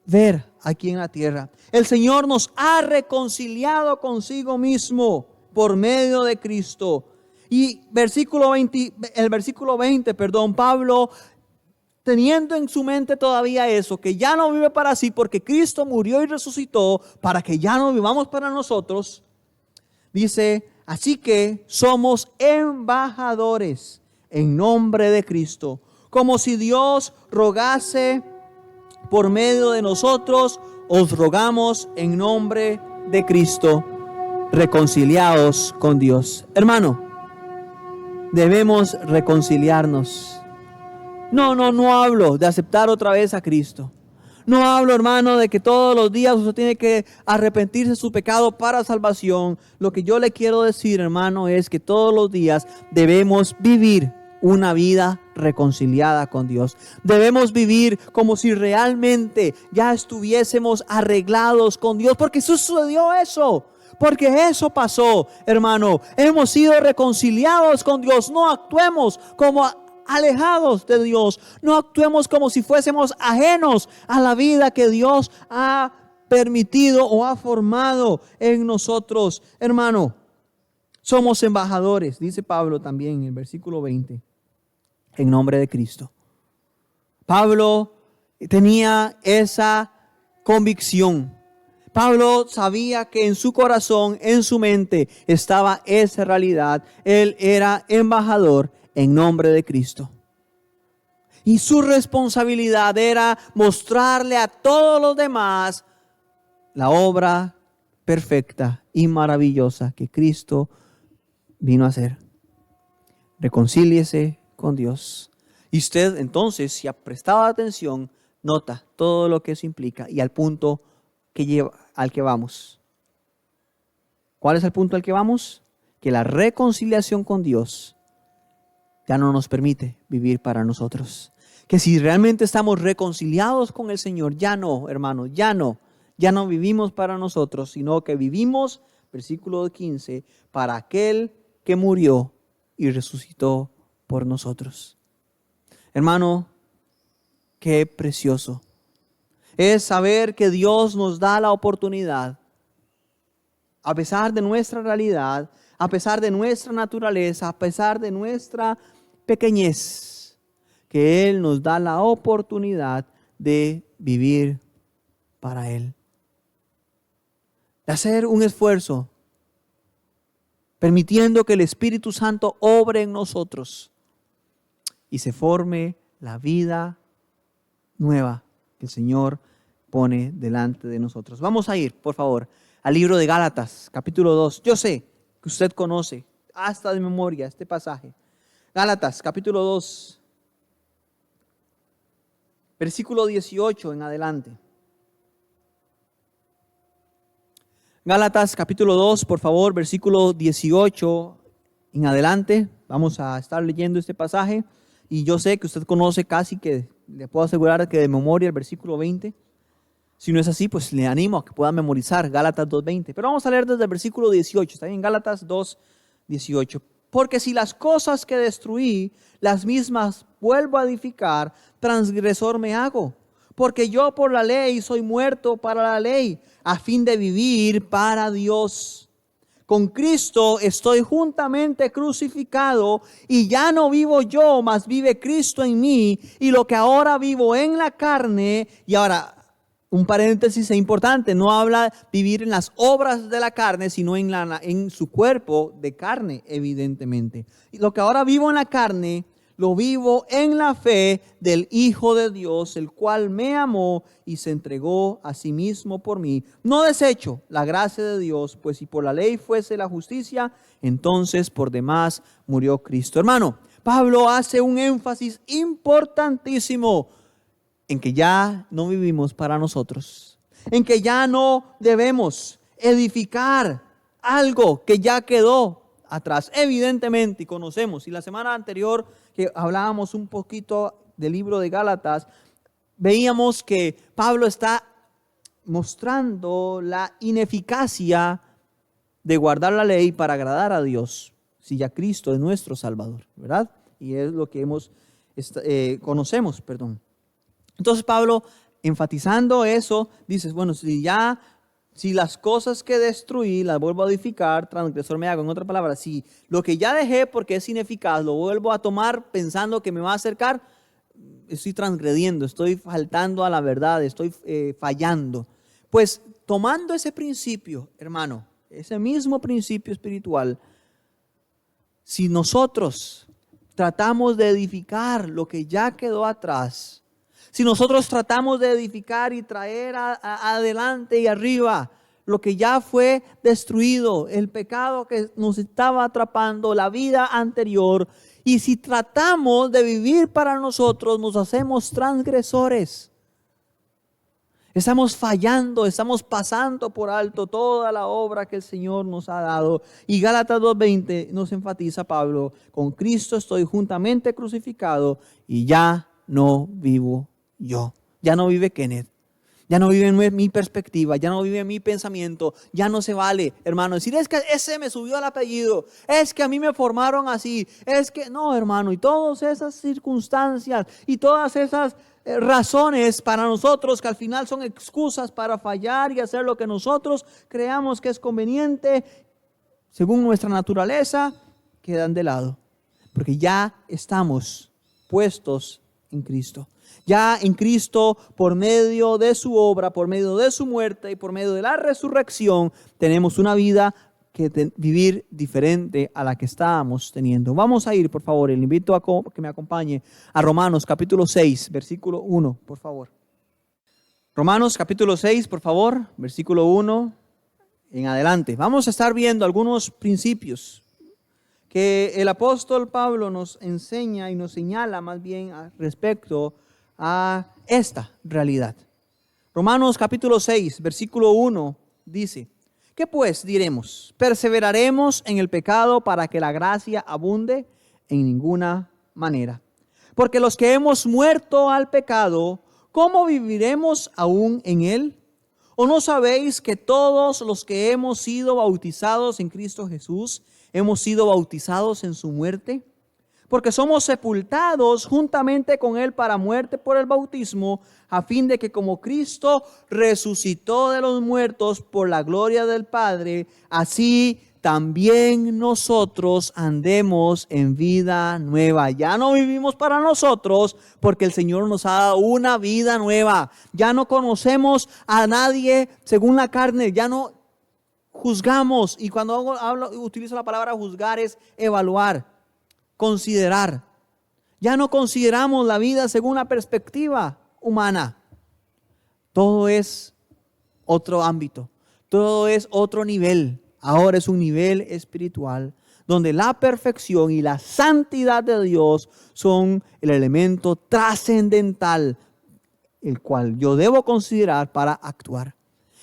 ver aquí en la tierra. El Señor nos ha reconciliado consigo mismo por medio de Cristo. Y el versículo 20, Pablo, teniendo en su mente todavía eso, que ya no vive para sí, porque Cristo murió y resucitó para que ya no vivamos para nosotros, dice: así que somos embajadores en nombre de Cristo, como si Dios rogase por medio de nosotros. Os rogamos en nombre de Cristo, reconciliaos con Dios. Hermano, debemos reconciliarnos. No hablo de aceptar otra vez a Cristo. No hablo, hermano, de que todos los días usted tiene que arrepentirse de su pecado para salvación. Lo que yo le quiero decir, hermano, es que todos los días debemos vivir una vida reconciliada con Dios. Debemos vivir como si realmente ya estuviésemos arreglados con Dios, porque sucedió eso. Porque eso pasó, hermano. Hemos sido reconciliados con Dios. No actuemos como alejados de Dios. No actuemos como si fuésemos ajenos a la vida que Dios ha permitido o ha formado en nosotros. Hermano, somos embajadores, dice Pablo también en el versículo 20, en nombre de Cristo. Pablo tenía esa convicción. Pablo sabía que en su corazón, en su mente, estaba esa realidad. Él era embajador en nombre de Cristo. Y su responsabilidad era mostrarle a todos los demás la obra perfecta y maravillosa que Cristo vino a hacer. Reconcíliese con Dios. Y usted entonces, si ha prestado atención, nota todo lo que eso implica y al punto al que vamos. ¿Cuál es el punto al que vamos? Que la reconciliación con Dios ya no nos permite vivir para nosotros. Que si realmente estamos reconciliados con el Señor, ya no, hermano, ya no vivimos para nosotros, sino que vivimos, versículo 15, para aquel que murió y resucitó por nosotros. Hermano, qué precioso es saber que Dios nos da la oportunidad, a pesar de nuestra realidad, a pesar de nuestra naturaleza, a pesar de nuestra pequeñez, que Él nos da la oportunidad de vivir para Él. De hacer un esfuerzo, permitiendo que el Espíritu Santo obre en nosotros y se forme la vida nueva que el Señor pone delante de nosotros. Vamos a ir, por favor, al libro de Gálatas, capítulo 2. Yo sé que usted conoce hasta de memoria este pasaje. Gálatas, capítulo 2, versículo 18 en adelante. Gálatas, capítulo 2, por favor, versículo 18 en adelante. Vamos a estar leyendo este pasaje. Y yo sé que usted conoce casi que, le puedo asegurar que de memoria el versículo 20. Si no es así, pues le animo a que pueda memorizar Gálatas 2:20. Pero vamos a leer desde el versículo 18. Está bien, Gálatas 2:18. Porque si las cosas que destruí, las mismas vuelvo a edificar, transgresor me hago. Porque yo por la ley soy muerto para la ley, a fin de vivir para Dios. Con Cristo estoy juntamente crucificado y ya no vivo yo, mas vive Cristo en mí. Y lo que ahora vivo en la carne, y ahora un paréntesis importante, no habla vivir en las obras de la carne, sino en su cuerpo de carne, evidentemente. Y lo que ahora vivo en la carne, lo vivo en la fe del Hijo de Dios, el cual me amó y se entregó a sí mismo por mí. No desecho la gracia de Dios, pues si por la ley fuese la justicia, entonces por demás murió Cristo. Hermano, Pablo hace un énfasis importantísimo en que ya no vivimos para nosotros, en que ya no debemos edificar algo que ya quedó atrás. Evidentemente, y conocemos, y la semana anterior que hablábamos un poquito del libro de Gálatas, veíamos que Pablo está mostrando la ineficacia de guardar la ley para agradar a Dios, si ya Cristo es nuestro Salvador, ¿verdad? Y es lo que conocemos. Entonces Pablo, enfatizando eso, dice, bueno, si las cosas que destruí las vuelvo a edificar, transgresor me hago. En otras palabras, si lo que ya dejé porque es ineficaz, lo vuelvo a tomar pensando que me va a acercar, estoy transgrediendo, estoy faltando a la verdad, estoy fallando. Pues tomando ese principio, hermano, ese mismo principio espiritual, si nosotros tratamos de edificar lo que ya quedó atrás, si nosotros tratamos de edificar y traer adelante y arriba lo que ya fue destruido, el pecado que nos estaba atrapando, la vida anterior, y si tratamos de vivir para nosotros, nos hacemos transgresores. Estamos fallando, estamos pasando por alto toda la obra que el Señor nos ha dado. Y Gálatas 2:20 nos enfatiza Pablo, con Cristo estoy juntamente crucificado y ya no vivo yo. Ya no vive Kenneth. Ya no vive en mi perspectiva, ya no vive en mi pensamiento, ya no se vale, hermano, decir es que ese me subió el apellido, es que a mí me formaron así, es que no, hermano, y todas esas circunstancias y todas esas razones para nosotros que al final son excusas para fallar y hacer lo que nosotros creamos que es conveniente según nuestra naturaleza, quedan de lado, porque ya estamos puestos en Cristo. Ya en Cristo, por medio de su obra, por medio de su muerte y por medio de la resurrección, tenemos una vida que vivir diferente a la que estábamos teniendo. Vamos a ir, por favor, le invito a que me acompañe a Romanos capítulo 6, versículo 1, por favor. Romanos capítulo 6, por favor, versículo 1 en adelante. Vamos a estar viendo algunos principios que el apóstol Pablo nos enseña y nos señala más bien respecto a esta realidad. Romanos capítulo 6, versículo 1 dice: ¿qué pues diremos? ¿Perseveraremos en el pecado para que la gracia abunde? En ninguna manera. Porque los que hemos muerto al pecado, ¿cómo viviremos aún en él? ¿O no sabéis que todos los que hemos sido bautizados en Cristo Jesús, hemos sido bautizados en su muerte? porque somos sepultados juntamente con Él para muerte por el bautismo, a fin de que como Cristo resucitó de los muertos por la gloria del Padre, así también nosotros andemos en vida nueva. Ya no vivimos para nosotros, porque el Señor nos ha dado una vida nueva. Ya no conocemos a nadie según la carne, ya no juzgamos. Y cuando utilizo la palabra juzgar es evaluar, considerar. Ya no consideramos la vida según la perspectiva humana. Todo es otro ámbito, todo es otro nivel. Ahora es un nivel espiritual donde la perfección y la santidad de Dios son el elemento trascendental, el cual yo debo considerar para actuar.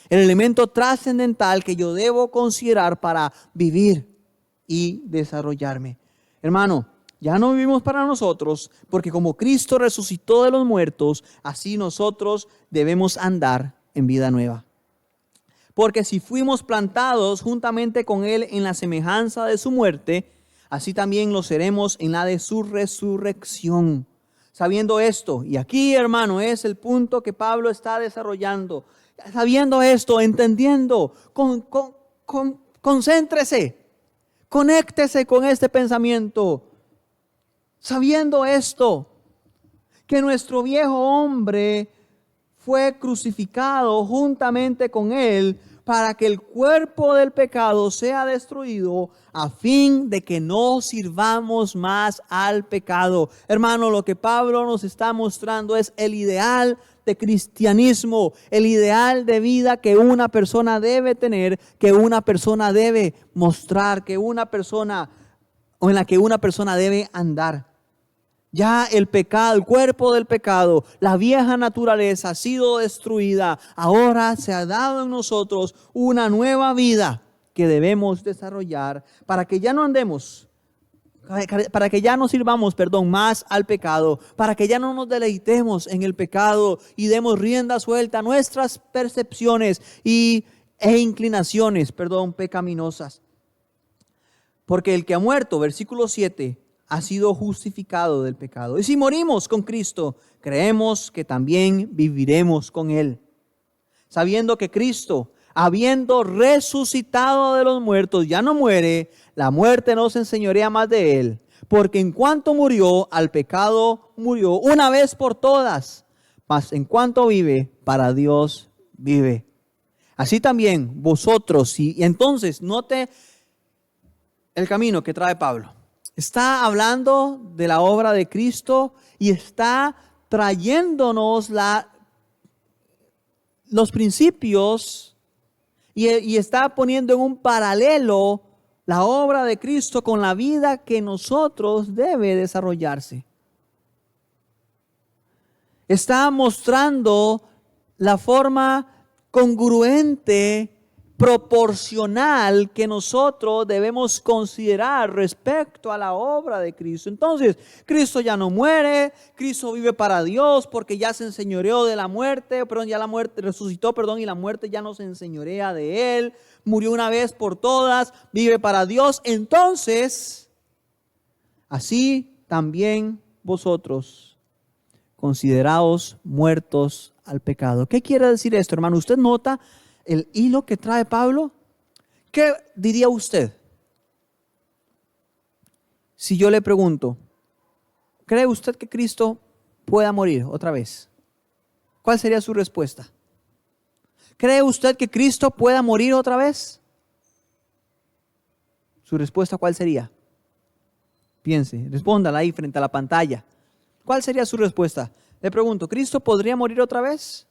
El elemento trascendental que yo debo considerar para vivir y desarrollarme. Hermano, ya no vivimos para nosotros, porque como Cristo resucitó de los muertos, así nosotros debemos andar en vida nueva. Porque si fuimos plantados juntamente con Él en la semejanza de su muerte, así también lo seremos en la de su resurrección. Sabiendo esto, y aquí, hermano, es el punto que Pablo está desarrollando. Sabiendo esto, entendiendo, concéntrese, conéctese con este pensamiento. Sabiendo esto, que nuestro viejo hombre fue crucificado juntamente con Él para que el cuerpo del pecado sea destruido, a fin de que no sirvamos más al pecado. Hermano, lo que Pablo nos está mostrando es el ideal de cristianismo, el ideal de vida que una persona debe tener, que una persona debe mostrar, que una persona, o en la que una persona debe andar. Ya el pecado, el cuerpo del pecado, la vieja naturaleza ha sido destruida. Ahora se ha dado en nosotros una nueva vida que debemos desarrollar para que ya no andemos, para que ya no sirvamos, más al pecado, para que ya no nos deleitemos en el pecado y demos rienda suelta a nuestras percepciones e inclinaciones, pecaminosas. Porque el que ha muerto, versículo 7, ha sido justificado del pecado. Y si morimos con Cristo, creemos que también viviremos con Él. Sabiendo que Cristo, habiendo resucitado de los muertos, ya no muere, la muerte no se enseñorea más de Él. Porque en cuanto murió, al pecado murió una vez por todas. Mas en cuanto vive, para Dios vive. Así también vosotros, y entonces note el camino que trae Pablo. Está hablando de la obra de Cristo y está trayéndonos los principios y está poniendo en un paralelo la obra de Cristo con la vida que nosotros debe desarrollarse. Está mostrando la forma congruente, proporcional que nosotros debemos considerar respecto a la obra de Cristo. Entonces, Cristo ya no muere, Cristo vive para Dios porque ya se enseñoreó de la muerte, ya la muerte resucitó, y la muerte ya no se enseñorea de Él, murió una vez por todas, vive para Dios. Entonces, así también vosotros, consideraos muertos al pecado. ¿Qué quiere decir esto, hermano? ¿Usted nota el hilo que trae Pablo? ¿Qué diría usted si yo le pregunto, ¿cree usted que Cristo pueda morir otra vez? ¿Cuál sería su respuesta? ¿Cree usted que Cristo pueda morir otra vez? ¿Su respuesta cuál sería? Piense, respóndala ahí frente a la pantalla. ¿Cuál sería su respuesta? Le pregunto, ¿Cristo podría morir otra vez?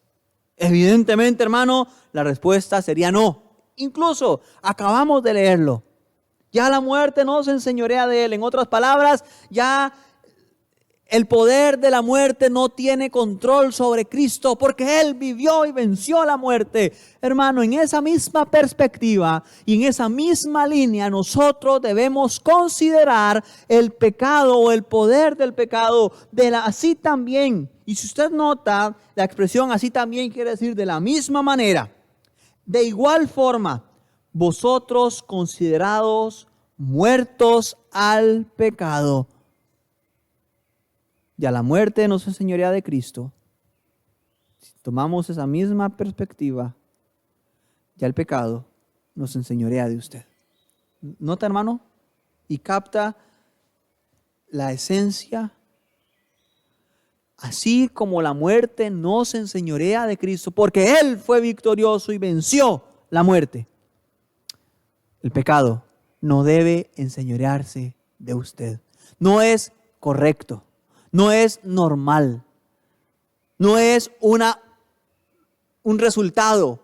Evidentemente, hermano, la respuesta sería no. Incluso acabamos de leerlo. Ya la muerte no se enseñorea de Él. En otras palabras, ya el poder de la muerte no tiene control sobre Cristo porque Él vivió y venció la muerte. Hermano, en esa misma perspectiva y en esa misma línea nosotros debemos considerar el pecado o el poder del pecado así también. Y si usted nota, la expresión así también quiere decir de la misma manera. De igual forma, vosotros considerados muertos al pecado. Ya la muerte no se enseñorea de Cristo. Si tomamos esa misma perspectiva, ya el pecado nos enseñorea de usted. ¿Nota, hermano? Y capta la esencia. Así como la muerte no se enseñorea de Cristo, porque Él fue victorioso y venció la muerte. El pecado no debe enseñorearse de usted. No es correcto, no es normal, no es un resultado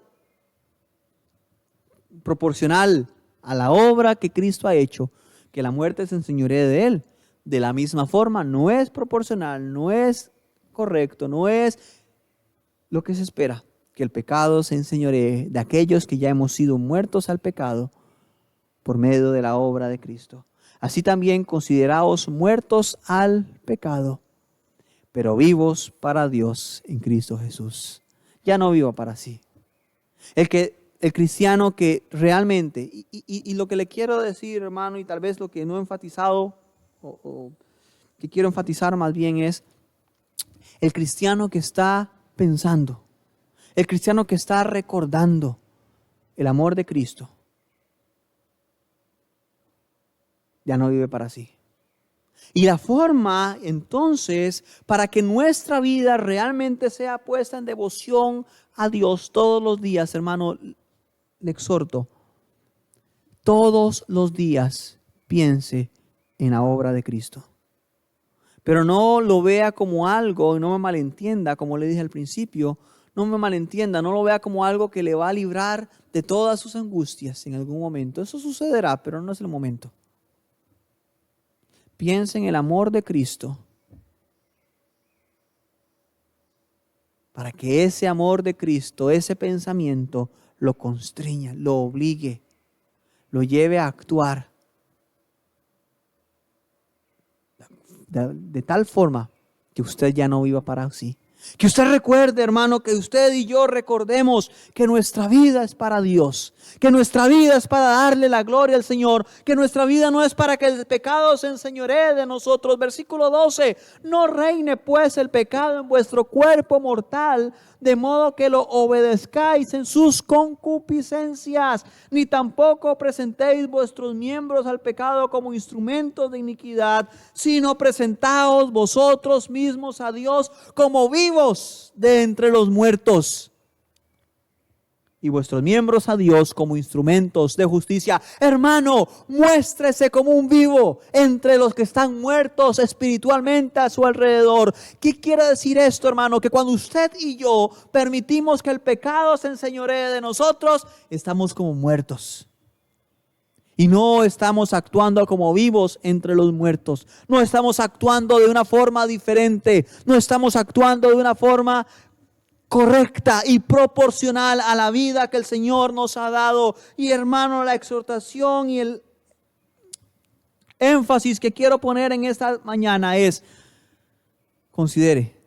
proporcional a la obra que Cristo ha hecho, que la muerte se enseñoree de Él. De la misma forma, no es proporcional, no es correcto, no es lo que se espera, que el pecado se enseñoree de aquellos que ya hemos sido muertos al pecado por medio de la obra de Cristo. Así también consideraos muertos al pecado, pero vivos para Dios en Cristo Jesús. Ya no viva para sí. El cristiano que realmente, y lo que le quiero decir, hermano, y tal vez lo que no he enfatizado, o que quiero enfatizar más bien es el cristiano que está pensando, el cristiano que está recordando el amor de Cristo, ya no vive para sí. Y la forma entonces para que nuestra vida realmente sea puesta en devoción a Dios todos los días, hermano, le exhorto, todos los días piense en la obra de Cristo. Pero no lo vea como algo, y no me malentienda, como le dije al principio, no me malentienda, no lo vea como algo que le va a librar de todas sus angustias en algún momento. Eso sucederá, pero no es el momento. Piense en el amor de Cristo, para que ese amor de Cristo, ese pensamiento, lo constriña, lo obligue, lo lleve a actuar de tal forma que usted ya no viva para sí. Que usted recuerde, hermano, que usted y yo recordemos que nuestra vida es para Dios, que nuestra vida es para darle la gloria al Señor, que nuestra vida no es para que el pecado se enseñoree de nosotros. Versículo 12, no reine pues el pecado en vuestro cuerpo mortal, de modo que lo obedezcáis en sus concupiscencias, ni tampoco presentéis vuestros miembros al pecado como instrumentos de iniquidad, sino presentaos vosotros mismos a Dios como vivos de entre los muertos, y vuestros miembros a Dios como instrumentos de justicia. Hermano, muéstrese como un vivo entre los que están muertos espiritualmente a su alrededor. ¿Qué quiere decir esto, hermano? Que cuando usted y yo permitimos que el pecado se enseñoree de nosotros, estamos como muertos. Y no estamos actuando como vivos entre los muertos. No estamos actuando de una forma diferente. No estamos actuando de una forma correcta y proporcional a la vida que el Señor nos ha dado. Y hermano, la exhortación y el énfasis que quiero poner en esta mañana es: considere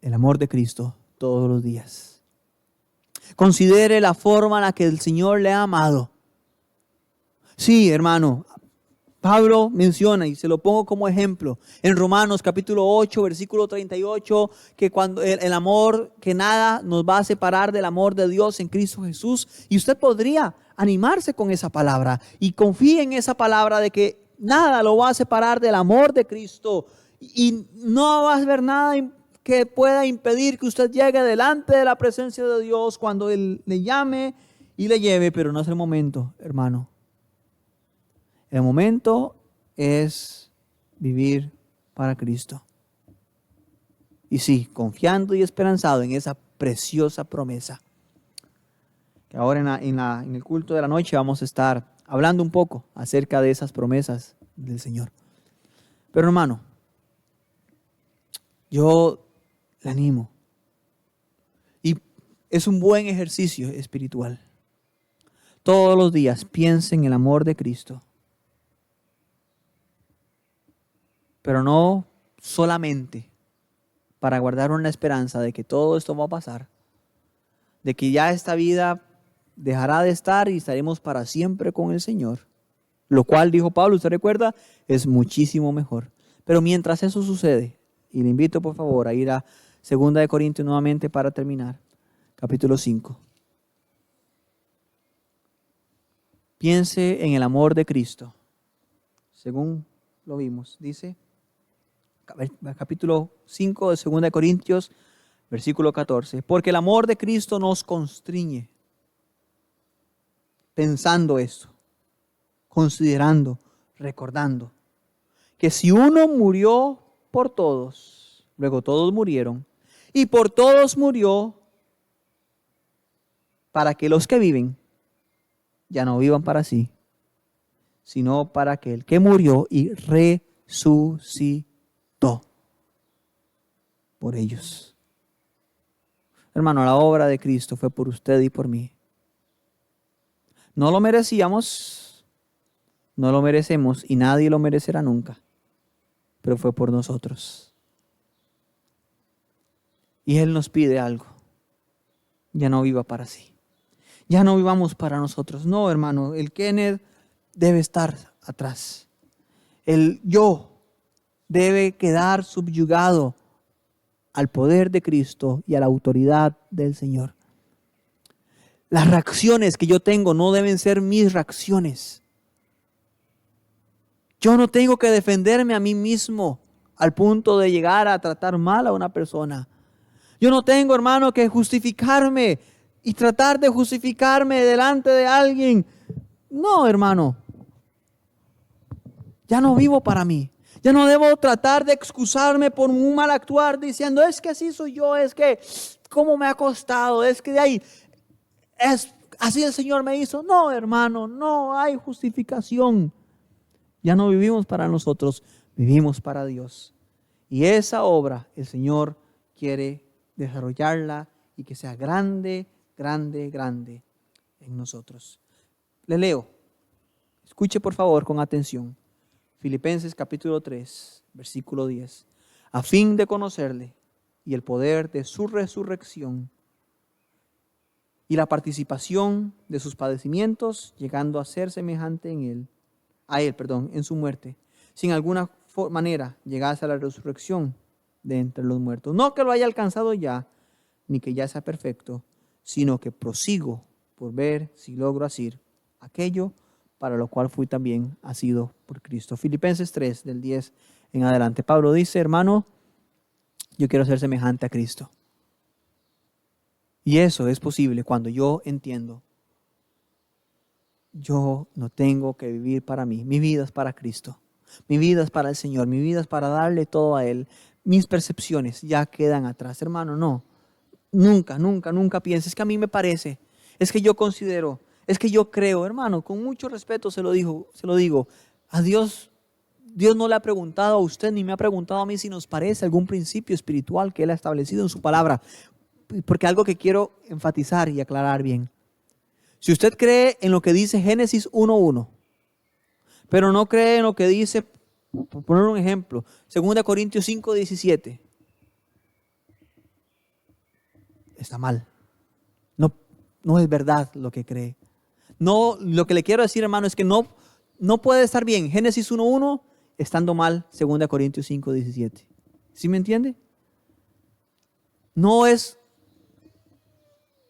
el amor de Cristo todos los días. Considere la forma en la que el Señor le ha amado. Sí, hermano, Pablo menciona, y se lo pongo como ejemplo, en Romanos capítulo 8, versículo 38, que cuando el amor, que nada nos va a separar del amor de Dios en Cristo Jesús. Y usted podría animarse con esa palabra y confíe en esa palabra de que nada lo va a separar del amor de Cristo, y no va a haber nada que pueda impedir que usted llegue delante de la presencia de Dios cuando Él le llame y le lleve. Pero no es el momento, hermano. El momento es vivir para Cristo. Y sí, confiando y esperanzado en esa preciosa promesa. Que ahora en el culto de la noche vamos a estar hablando un poco acerca de esas promesas del Señor. Pero hermano, yo le animo. Y es un buen ejercicio espiritual. Todos los días piense en el amor de Cristo. Pero no solamente para guardar una esperanza de que todo esto va a pasar, de que ya esta vida dejará de estar y estaremos para siempre con el Señor, lo cual, dijo Pablo, ¿usted recuerda? Es muchísimo mejor. Pero mientras eso sucede, y le invito por favor a ir a 2 de Corintios nuevamente para terminar, capítulo 5. Piense en el amor de Cristo, según lo vimos. Dice, capítulo 5 de 2 de Corintios, versículo 14. Porque el amor de Cristo nos constriñe, pensando esto, considerando, recordando, que si uno murió por todos, luego todos murieron, y por todos murió, para que los que viven ya no vivan para sí, sino para aquel que murió y resucitó por ellos. Hermano, la obra de Cristo fue por usted y por mí. No lo merecíamos, no lo merecemos y nadie lo merecerá nunca, pero fue por nosotros. Y Él nos pide algo. Ya no viva para sí. Ya no vivamos para nosotros. No, hermano, el Kenneth debe estar atrás. El yo debe quedar subyugado al poder de Cristo y a la autoridad del Señor. Las reacciones que yo tengo no deben ser mis reacciones. Yo no tengo que defenderme a mí mismo al punto de llegar a tratar mal a una persona. Yo no tengo, hermano, que justificarme y tratar de justificarme delante de alguien. No, hermano. Ya no vivo para mí. Ya no debo tratar de excusarme por un mal actuar diciendo, es que así soy yo, es que cómo me ha costado, es que de ahí, es así el Señor me hizo. No, hermano, no hay justificación. Ya no vivimos para nosotros, vivimos para Dios. Y esa obra el Señor quiere desarrollarla y que sea grande, grande, grande en nosotros. Le leo. Escuche por favor con atención. Filipenses capítulo 3, versículo 10. A fin de conocerle y el poder de su resurrección y la participación de sus padecimientos, llegando a ser semejante en su muerte, si en alguna manera llegase a la resurrección de entre los muertos. No que lo haya alcanzado ya, ni que ya sea perfecto, sino que prosigo por ver si logro asir aquello para lo cual fui también asido por Cristo. Filipenses 3, del 10 en adelante. Pablo dice, hermano, yo quiero ser semejante a Cristo. Y eso es posible cuando yo entiendo, yo no tengo que vivir para mí. Mi vida es para Cristo. Mi vida es para el Señor. Mi vida es para darle todo a Él. Mis percepciones ya quedan atrás. Hermano, no. Nunca, nunca, nunca pienses que a mí me parece. Es que yo considero. Es que yo creo. Hermano, con mucho respeto se lo digo. A Dios no le ha preguntado a usted ni me ha preguntado a mí si nos parece algún principio espiritual que Él ha establecido en su palabra. Porque algo que quiero enfatizar y aclarar bien. Si usted cree en lo que dice Génesis 1:1, pero no cree en lo que dice, por poner un ejemplo, 2 Corintios 5:17, está mal. No es verdad lo que cree. No, lo que le quiero decir, hermano, es que no puede estar bien Génesis 1:1 estando mal 2 Corintios 5:17. ¿Sí me entiende? No es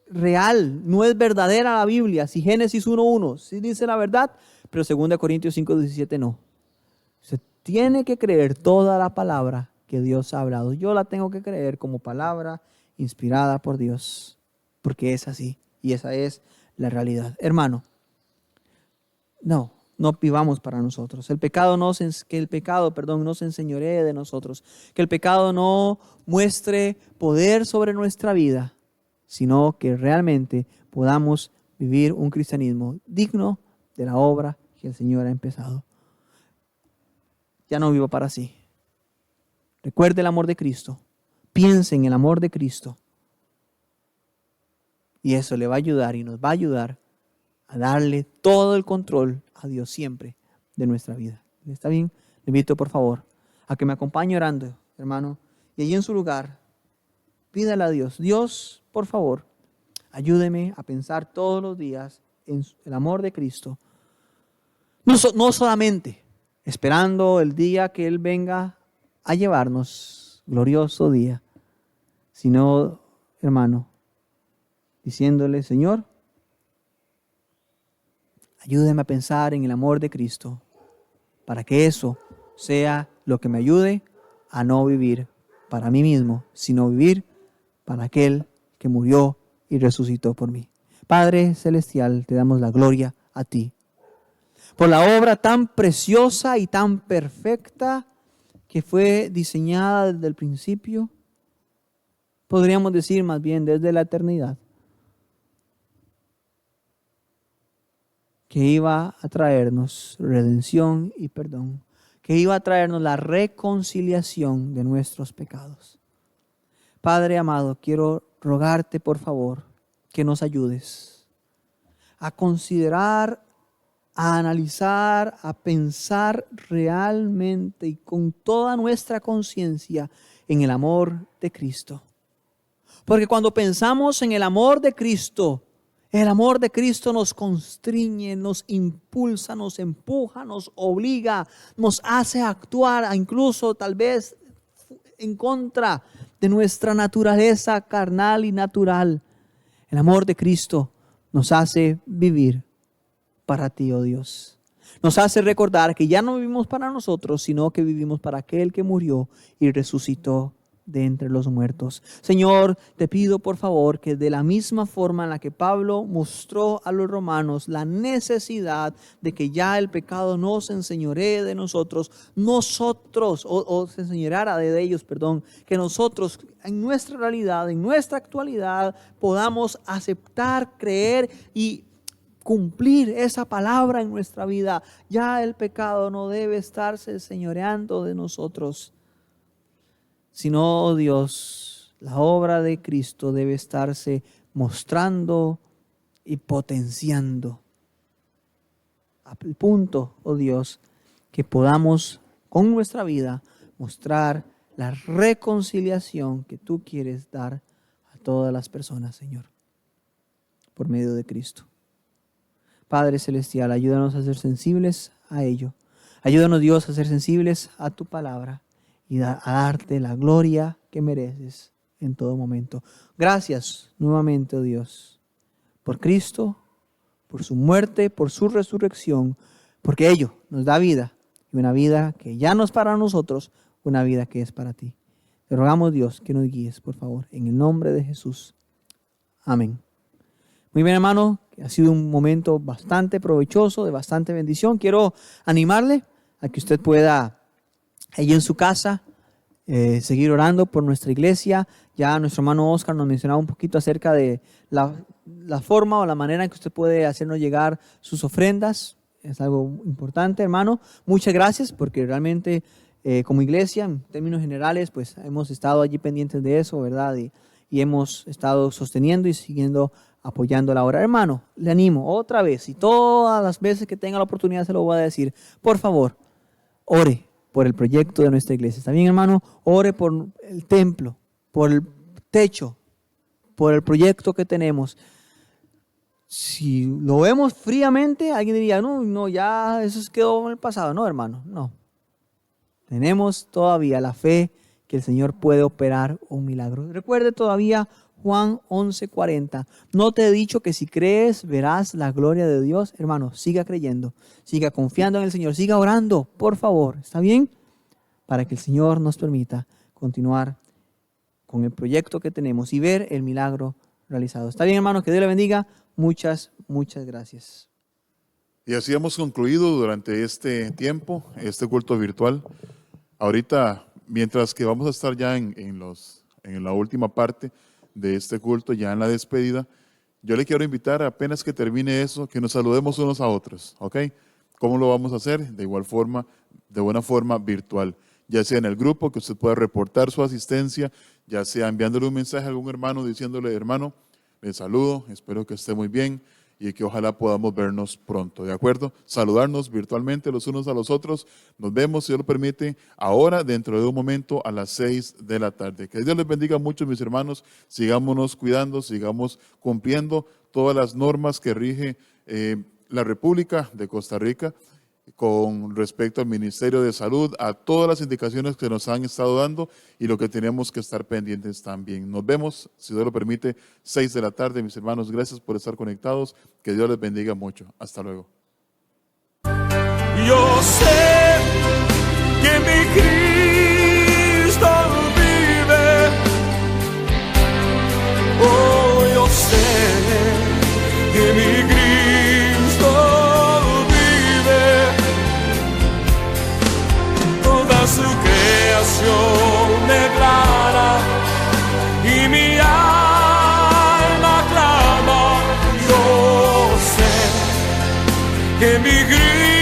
real, no es verdadera la Biblia. Si Génesis 1:1 sí dice la verdad, pero 2 Corintios 5:17 no. Se tiene que creer toda la palabra que Dios ha hablado. Yo la tengo que creer como palabra inspirada por Dios, porque es así y esa es la realidad. Hermano, no vivamos para nosotros. Que el pecado no se enseñoree de nosotros. Que el pecado no muestre poder sobre nuestra vida, sino que realmente podamos vivir un cristianismo digno de la obra que el Señor ha empezado. Ya no vivo para sí. Recuerde el amor de Cristo. Piense en el amor de Cristo. Y eso le va a ayudar y nos va a ayudar a darle todo el control a Dios siempre de nuestra vida. ¿Está bien? Le invito por favor a que me acompañe orando, hermano. Y allí en su lugar, pídale a Dios. Dios, por favor, ayúdeme a pensar todos los días en el amor de Cristo. No solamente esperando el día que Él venga a llevarnos glorioso día, sino, hermano, diciéndole, Señor, ayúdeme a pensar en el amor de Cristo, para que eso sea lo que me ayude a no vivir para mí mismo, sino vivir para aquel que murió y resucitó por mí. Padre Celestial, te damos la gloria a ti, por la obra tan preciosa y tan perfecta que fue diseñada desde el principio, podríamos decir más bien desde la eternidad, que iba a traernos redención y perdón, que iba a traernos la reconciliación de nuestros pecados. Padre amado, quiero rogarte por favor que nos ayudes a considerar, a analizar, a pensar realmente y con toda nuestra conciencia en el amor de Cristo. Porque cuando pensamos en el amor de Cristo nos constriñe, nos impulsa, nos empuja, nos obliga, nos hace actuar incluso tal vez en contra de nuestra naturaleza carnal y natural. El amor de Cristo nos hace vivir para ti, oh Dios. Nos hace recordar que ya no vivimos para nosotros, sino que vivimos para aquel que murió y resucitó de entre los muertos. Señor, te pido por favor que de la misma forma en la que Pablo mostró a los romanos la necesidad de que ya el pecado no se enseñoree de nosotros, o se enseñoreara de ellos, que nosotros en nuestra realidad, en nuestra actualidad, podamos aceptar, creer y cumplir esa palabra en nuestra vida. Ya el pecado no debe estarse enseñoreando de nosotros, sino, oh Dios, la obra de Cristo debe estarse mostrando y potenciando. Al punto, oh Dios, que podamos con nuestra vida mostrar la reconciliación que tú quieres dar a todas las personas, Señor, por medio de Cristo. Padre Celestial, ayúdanos a ser sensibles a ello. Ayúdanos, Dios, a ser sensibles a tu palabra y a darte la gloria que mereces en todo momento. Gracias nuevamente, oh Dios, por Cristo, por su muerte, por su resurrección, porque ello nos da vida, y una vida que ya no es para nosotros, una vida que es para ti. Te rogamos, Dios, que nos guíes, por favor, en el nombre de Jesús. Amén. Muy bien, hermano, ha sido un momento bastante provechoso, de bastante bendición. Quiero animarle a que usted pueda, allí en su casa, seguir orando por nuestra iglesia. Ya nuestro hermano Oscar nos mencionaba un poquito acerca de la forma o la manera en que usted puede hacernos llegar sus ofrendas. Es algo importante, hermano. Muchas gracias, porque realmente como iglesia, en términos generales, pues hemos estado allí pendientes de eso, ¿verdad? Y hemos estado sosteniendo y siguiendo apoyando la obra. Hermano, le animo otra vez, y todas las veces que tenga la oportunidad se lo voy a decir, por favor, ore por el proyecto de nuestra iglesia. ¿Está bien, hermano? Ore por el templo, por el techo, por el proyecto que tenemos. Si lo vemos fríamente, alguien diría, no, ya eso quedó en el pasado. No, hermano, no. Tenemos todavía la fe que el Señor puede operar un milagro. Recuerde todavía Juan 11:40. No te he dicho que si crees verás la gloria de Dios. Hermano, siga creyendo, siga confiando en el Señor, siga orando, por favor. ¿Está bien? Para que el Señor nos permita continuar con el proyecto que tenemos y ver el milagro realizado. ¿Está bien, hermano? Que Dios le bendiga. Muchas gracias. Y así hemos concluido durante este tiempo, este culto virtual. Ahorita, mientras que vamos a estar ya en la última parte de este culto, ya en la despedida, yo le quiero invitar, apenas que termine eso, que nos saludemos unos a otros, ¿ok? ¿Cómo lo vamos a hacer? De igual forma, de buena forma virtual, ya sea en el grupo, que usted pueda reportar su asistencia, ya sea enviándole un mensaje a algún hermano, diciéndole, hermano, le saludo, espero que esté muy bien y que ojalá podamos vernos pronto, ¿de acuerdo? Saludarnos virtualmente los unos a los otros. Nos vemos, si Dios lo permite, ahora, dentro de un momento, a las 6 de la tarde. Que Dios les bendiga mucho, mis hermanos. Sigámonos cuidando, sigamos cumpliendo todas las normas que rige la República de Costa Rica. con respecto al Ministerio de Salud, a todas las indicaciones que nos han estado dando y lo que tenemos que estar pendientes también. Nos vemos, si Dios lo permite, 6 de la tarde. Mis hermanos, gracias por estar conectados. Que Dios les bendiga mucho. Hasta luego. Yo sé que mi Cristo vive. Oh, yo sé que mi Cristo vive. Toda su creación declara y mi alma clama. Yo sé que mi Cristo